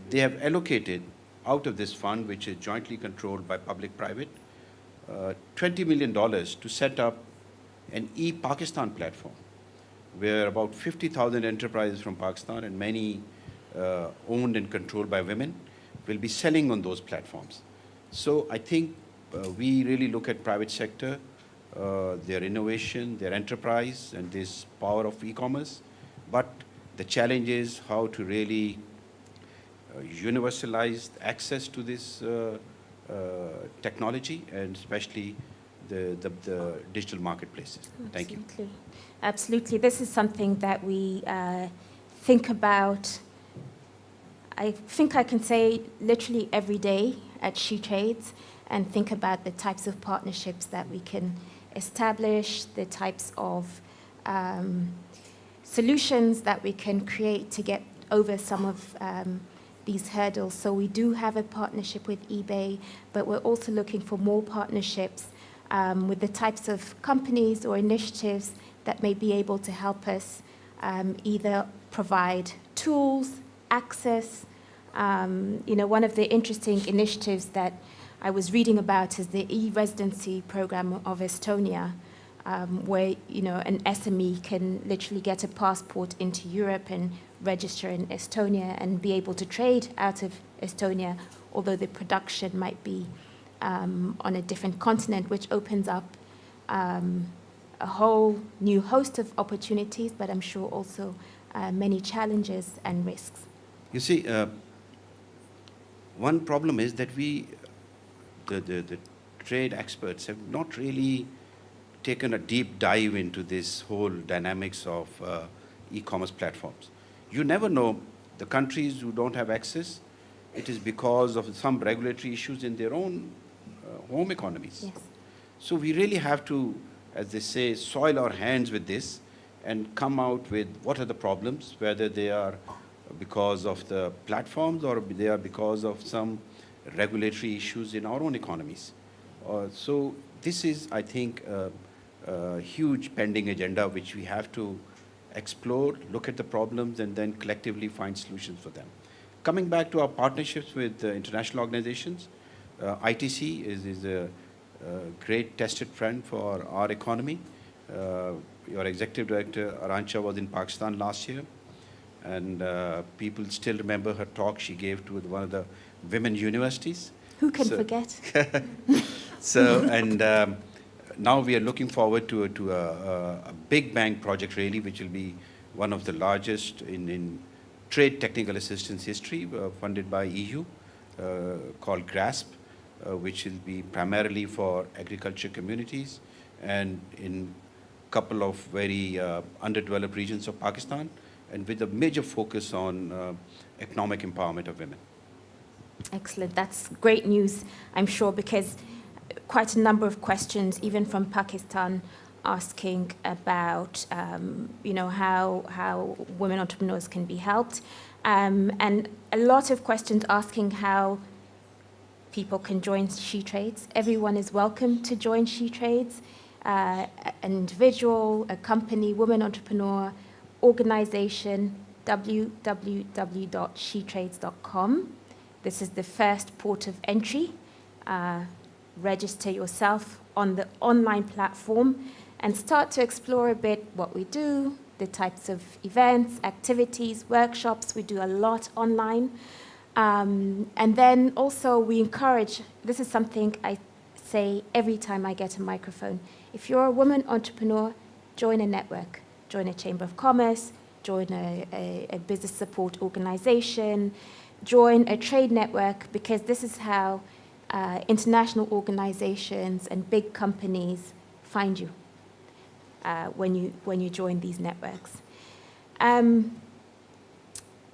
they have allocated out of this fund, which is jointly controlled by public-private, $20 million to set up an e-Pakistan platform, where about 50,000 enterprises from Pakistan and many owned and controlled by women will be selling on those platforms. So I think we really look at private sector, their innovation, their enterprise, and this power of e-commerce. But the challenge is how to really universalize access to this technology, and especially the digital marketplaces. Thank you. Absolutely. This is something that we think about, I think I can say literally every day at SheTrades, and think about the types of partnerships that we can establish, the types of solutions that we can create to get over some of these hurdles. So we do have a partnership with eBay, but we're also looking for more partnerships with the types of companies or initiatives that may be able to help us either provide tools, access. One of the interesting initiatives that I was reading about is the e-residency program of Estonia, where an SME can literally get a passport into Europe and register in Estonia and be able to trade out of Estonia, although the production might be on a different continent, which opens up a whole new host of opportunities, but I'm sure also many challenges and risks. You see, one problem is that the trade experts have not really taken a deep dive into this whole dynamics of e-commerce platforms. You never know, the countries who don't have access, it is because of some regulatory issues in their own home economies. Yes. So we really have to, as they say, soil our hands with this and come out with what are the problems, whether they are because of the platforms or they are because of some regulatory issues in our own economies. So this is, I think, a huge pending agenda which we have to explore, look at the problems, and then collectively find solutions for them. Coming back to our partnerships with international organizations, ITC is a great tested friend for our economy. Your executive director, Arancha, was in Pakistan last year, and people still remember her talk she gave to one of the women universities. Who can forget? Now we are looking forward to a big bang project, really, which will be one of the largest in trade technical assistance history, funded by EU, called GRASP, which will be primarily for agriculture communities and in a couple of very underdeveloped regions of Pakistan, and with a major focus on economic empowerment of women. Excellent. That's great news, I'm sure, because quite a number of questions, even from Pakistan, asking about how women entrepreneurs can be helped, and a lot of questions asking how people can join SheTrades. Everyone is welcome to join SheTrades, an individual, a company, woman entrepreneur, organization, www.shetrades.com. This is the first port of entry. Register yourself on the online platform and start to explore a bit what we do, the types of events, activities, workshops. We do a lot online. And then also we encourage, this is something I say every time I get a microphone, if you're a woman entrepreneur, join a network, join a chamber of commerce, join a business support organization, join a trade network, because this is how international organizations and big companies find you when you join these networks.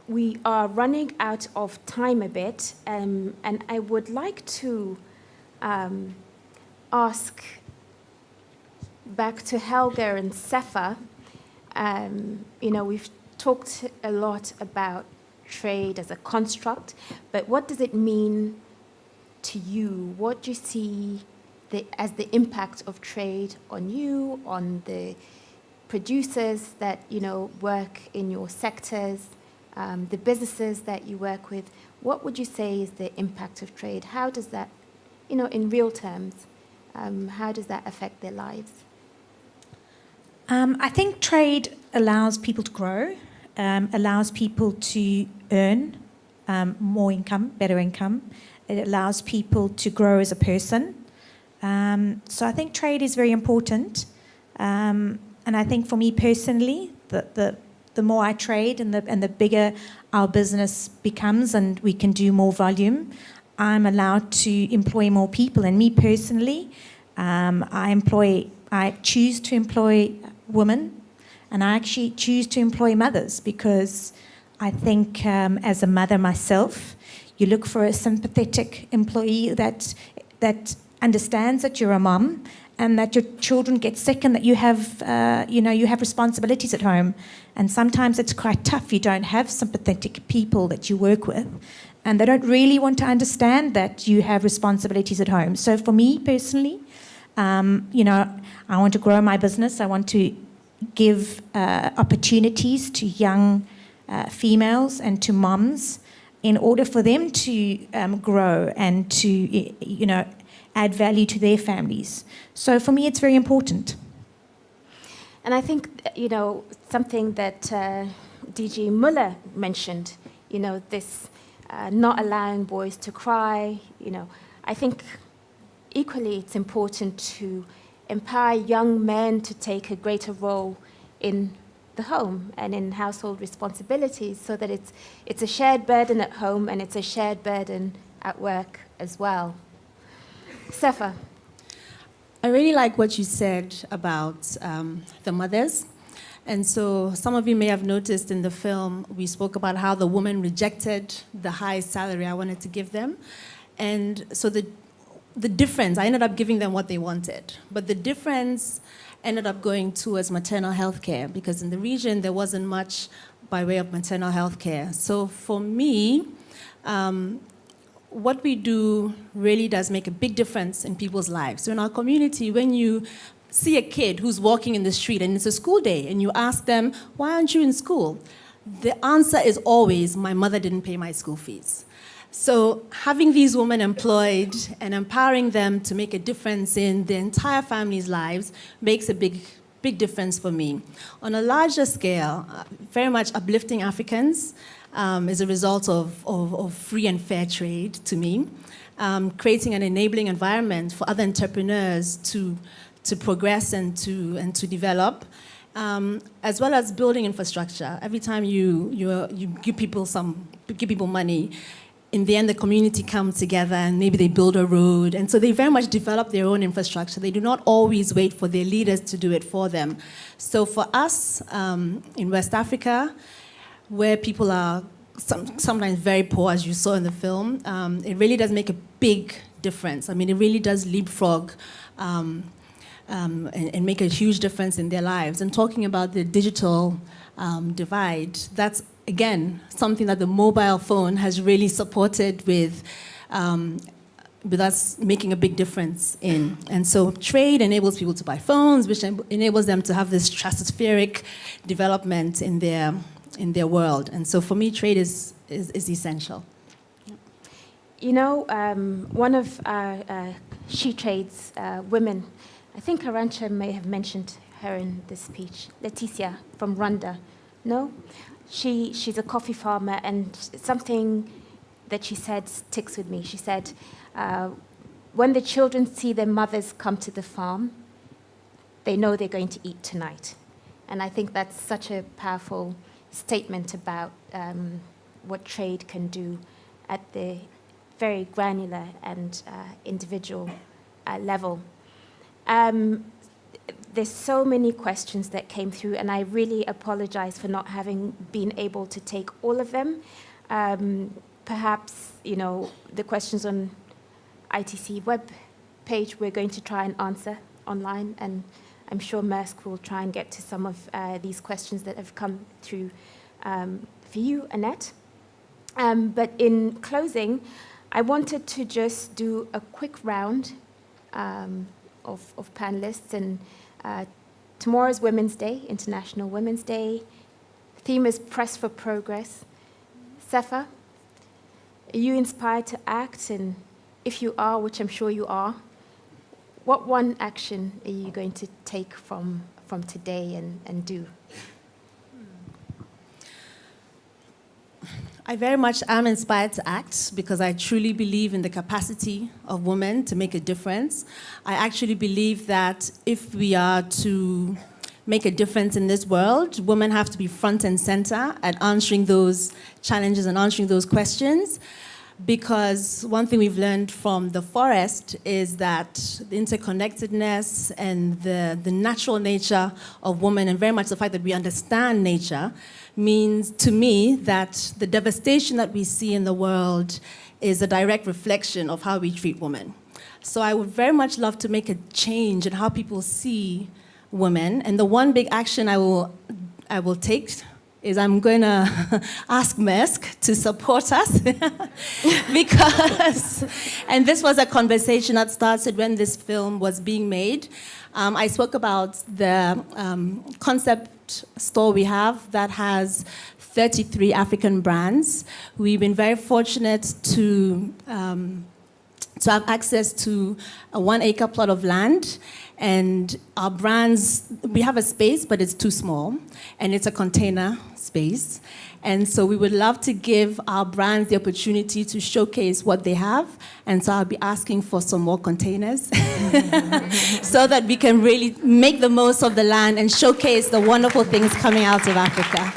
we are running out of time a bit, and I would like to ask back to Helga and Sefa. We've talked a lot about trade as a construct, but what does it mean to you? What do you see as the impact of trade on you, on the producers that work in your sectors, the businesses that you work with? What would you say is the impact of trade? How does that, in real terms, how does that affect their lives? I think trade allows people to grow, allows people to earn more income, better income. It allows people to grow as a person. So I think trade is very important. And I think for me personally, the more I trade and the bigger our business becomes and we can do more volume, I'm allowed to employ more people. And me personally, I choose to employ women, and I actually choose to employ mothers because I think as a mother myself, you look for a sympathetic employee that understands that you're a mum and that your children get sick and that you have responsibilities at home. And sometimes it's quite tough. You don't have sympathetic people that you work with, and they don't really want to understand that you have responsibilities at home. So for me personally, I want to grow my business. I want to give opportunities to young females and to moms in order for them to grow and to, add value to their families. So for me, it's very important. And I think, something that DG Muller mentioned, this not allowing boys to cry, I think equally it's important to empower young men to take a greater role in the home and in household responsibilities so that it's a shared burden at home and it's a shared burden at work as well. Sefa. I really like what you said about the mothers. And so some of you may have noticed in the film, we spoke about how the woman rejected the high salary I wanted to give them. And so the difference, I ended up giving them what they wanted. But the difference ended up going towards maternal health care because in the region, there wasn't much by way of maternal health care. So for me, what we do really does make a big difference in people's lives. So in our community, when you see a kid who's walking in the street and it's a school day and you ask them, why aren't you in school? The answer is always, my mother didn't pay my school fees. So having these women employed and empowering them to make a difference in the entire family's lives makes a big difference for me. On a larger scale, very much uplifting Africans is a result of free and fair trade to me, creating an enabling environment for other entrepreneurs to progress and to develop, as well as building infrastructure. Every time you give people money, in the end, the community comes together and maybe they build a road. And so they very much develop their own infrastructure. They do not always wait for their leaders to do it for them. So for us in West Africa, where people are sometimes very poor, as you saw in the film, it really does make a big difference. I mean, it really does leapfrog and make a huge difference in their lives. And talking about the digital divide, that's, again, something that the mobile phone has really supported with us making a big difference in. And so trade enables people to buy phones, which enables them to have this stratospheric development in their world. And so for me, trade is essential. One of our SheTrades women, I think Arancha may have mentioned her in this speech, Leticia from Rwanda. No? She's a coffee farmer, and something that she said sticks with me. She said, when the children see their mothers come to the farm, they know they're going to eat tonight. And I think that's such a powerful statement about what trade can do at the very granular and individual level. there's so many questions that came through, and I really apologize for not having been able to take all of them. Perhaps, the questions on ITC web page we're going to try and answer online, and I'm sure Maersk will try and get to some of these questions that have come through for you, Annette. But in closing, I wanted to just do a quick round of panelists. And tomorrow's Women's Day, International Women's Day. Theme is Press for Progress. Sefa, are you inspired to act? And if you are, which I'm sure you are, what one action are you going to take from today and do? I very much am inspired to act because I truly believe in the capacity of women to make a difference. I actually believe that if we are to make a difference in this world, women have to be front and center at answering those challenges and answering those questions. Because one thing we've learned from the forest is that the interconnectedness and the natural nature of women, and very much the fact that we understand nature, means to me that the devastation that we see in the world is a direct reflection of how we treat women. So I would very much love to make a change in how people see women. And the one big action I will take is I'm going to ask Maersk to support us because, and this was a conversation that started when this film was being made. I spoke about the concept store we have that has 33 African brands. We've been very fortunate to have access to a 1-acre plot of land. And our brands, we have a space, but it's too small, and it's a container space. And so we would love to give our brands the opportunity to showcase what they have. And so I'll be asking for some more containers so that we can really make the most of the land and showcase the wonderful things coming out of Africa.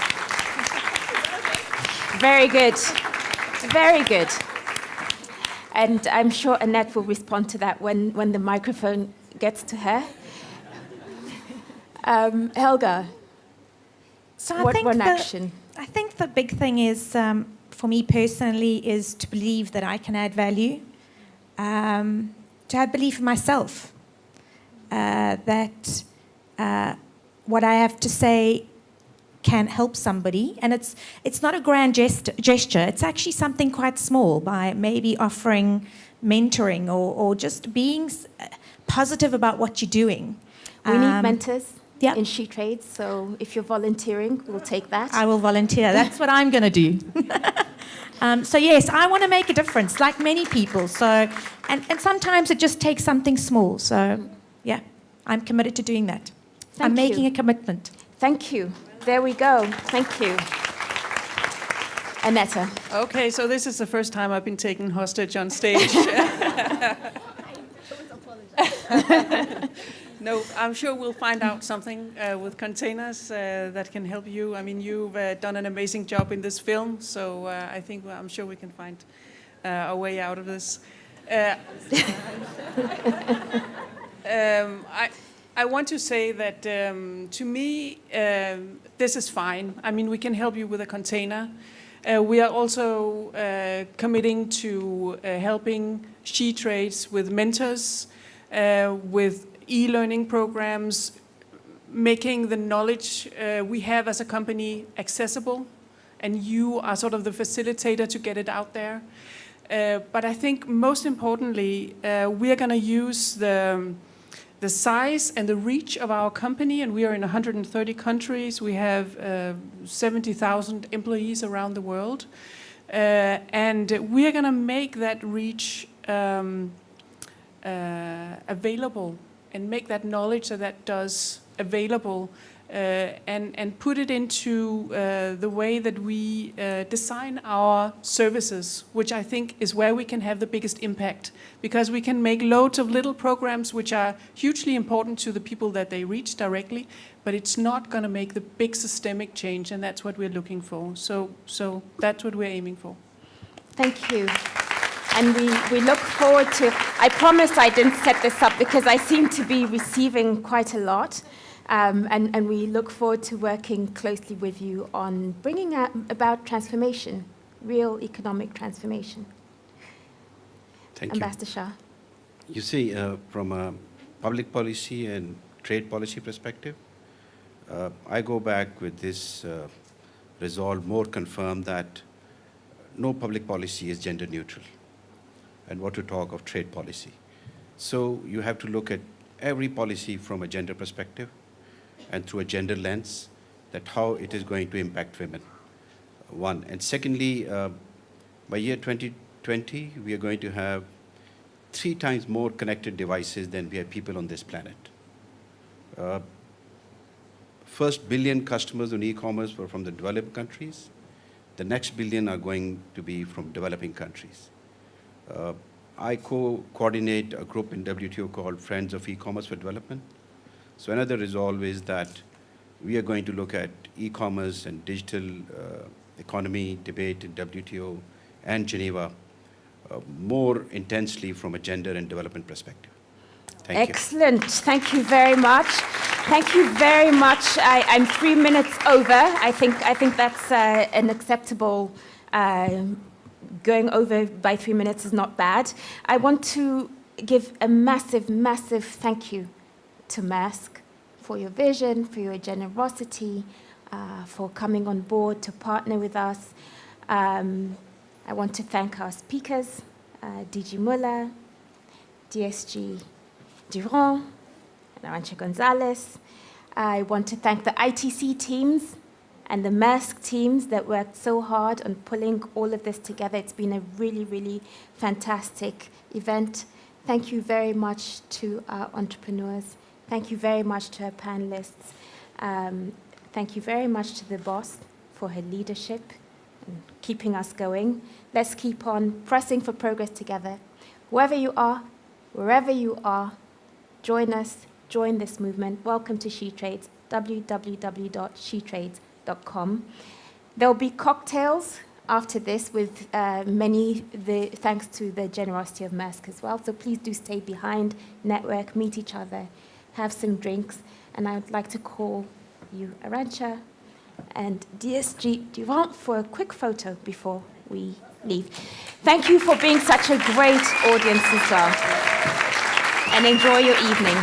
Very good. Very good. And I'm sure Annette will respond to that when the microphone gets to her. Helga, So what one action? I think the big thing is, for me personally, is to believe that I can add value, to have belief in myself, that what I have to say can help somebody. And it's not a grand gesture. It's actually something quite small, by maybe offering mentoring or just being positive about what you're doing. We need mentors in SheTrades, so if you're volunteering, we'll take that. I will volunteer. That's what I'm going to do. So yes, I want to make a difference, like many people. So, and sometimes it just takes something small. So, yeah, I'm committed to doing that. I'm making a commitment. Thank you. There we go. Thank you. Annette. Okay, so this is the first time I've been taken hostage on stage. No, I'm sure we'll find out something with containers that can help you. I mean, you've done an amazing job in this film, so I'm sure we can find a way out of this. I want to say that to me, this is fine. I mean, we can help you with a container. We are also committing to helping SheTrades with mentors, with e-learning programs, making the knowledge we have as a company accessible, and you are sort of the facilitator to get it out there. But I think most importantly, we are going to use the size and the reach of our company, and we are in 130 countries. We have 70,000 employees around the world. And we are going to make that reach available and make that knowledge that does available and put it into the way that we design our services, which I think is where we can have the biggest impact, because we can make loads of little programs which are hugely important to the people that they reach directly, but it's not going to make the big systemic change, and that's what we're looking for. So that's what we're aiming for. Thank you. And we look forward to, I promise I didn't set this up because I seem to be receiving quite a lot. And we look forward to working closely with you on bringing about transformation, real economic transformation. Thank Ambassador Shah. You see, from a public policy and trade policy perspective, I go back with this resolve more confirmed that no public policy is gender neutral, and what to talk of trade policy. So you have to look at every policy from a gender perspective and through a gender lens, that how it is going to impact women, one. And secondly, by year 2020, we are going to have 3 times more connected devices than we have people on this planet. First billion customers on e-commerce were from the developed countries. The next billion are going to be from developing countries. I coordinate a group in WTO called Friends of E-Commerce for Development. So another resolve is that we are going to look at e-commerce and digital economy debate in WTO and Geneva more intensely from a gender and development perspective. Thank you. Excellent. Thank you very much. Thank you very much. I'm 3 minutes over. I think that's an acceptable. Going over by 3 minutes is not bad. I want to give a massive, massive thank you to Maersk for your vision, for your generosity, for coming on board to partner with us. I want to thank our speakers, DG Muller, DSG Durand, and Arantxa Gonzalez. I want to thank the ITC teams and the Maersk teams that worked so hard on pulling all of this together. It's been a really, really fantastic event. Thank you very much to our entrepreneurs. Thank you very much to our panelists. Thank you very much to the boss for her leadership and keeping us going. Let's keep on pressing for progress together. Whoever you are, wherever you are, join us, join this movement. Welcome to SheTrades, www.shetrades.com. There'll be cocktails after this with thanks to the generosity of Maersk as well. So please do stay behind, network, meet each other, have some drinks. And I would like to call you Arantxa and DSG Durand for a quick photo before we leave. Thank you for being such a great audience as well. And enjoy your evening.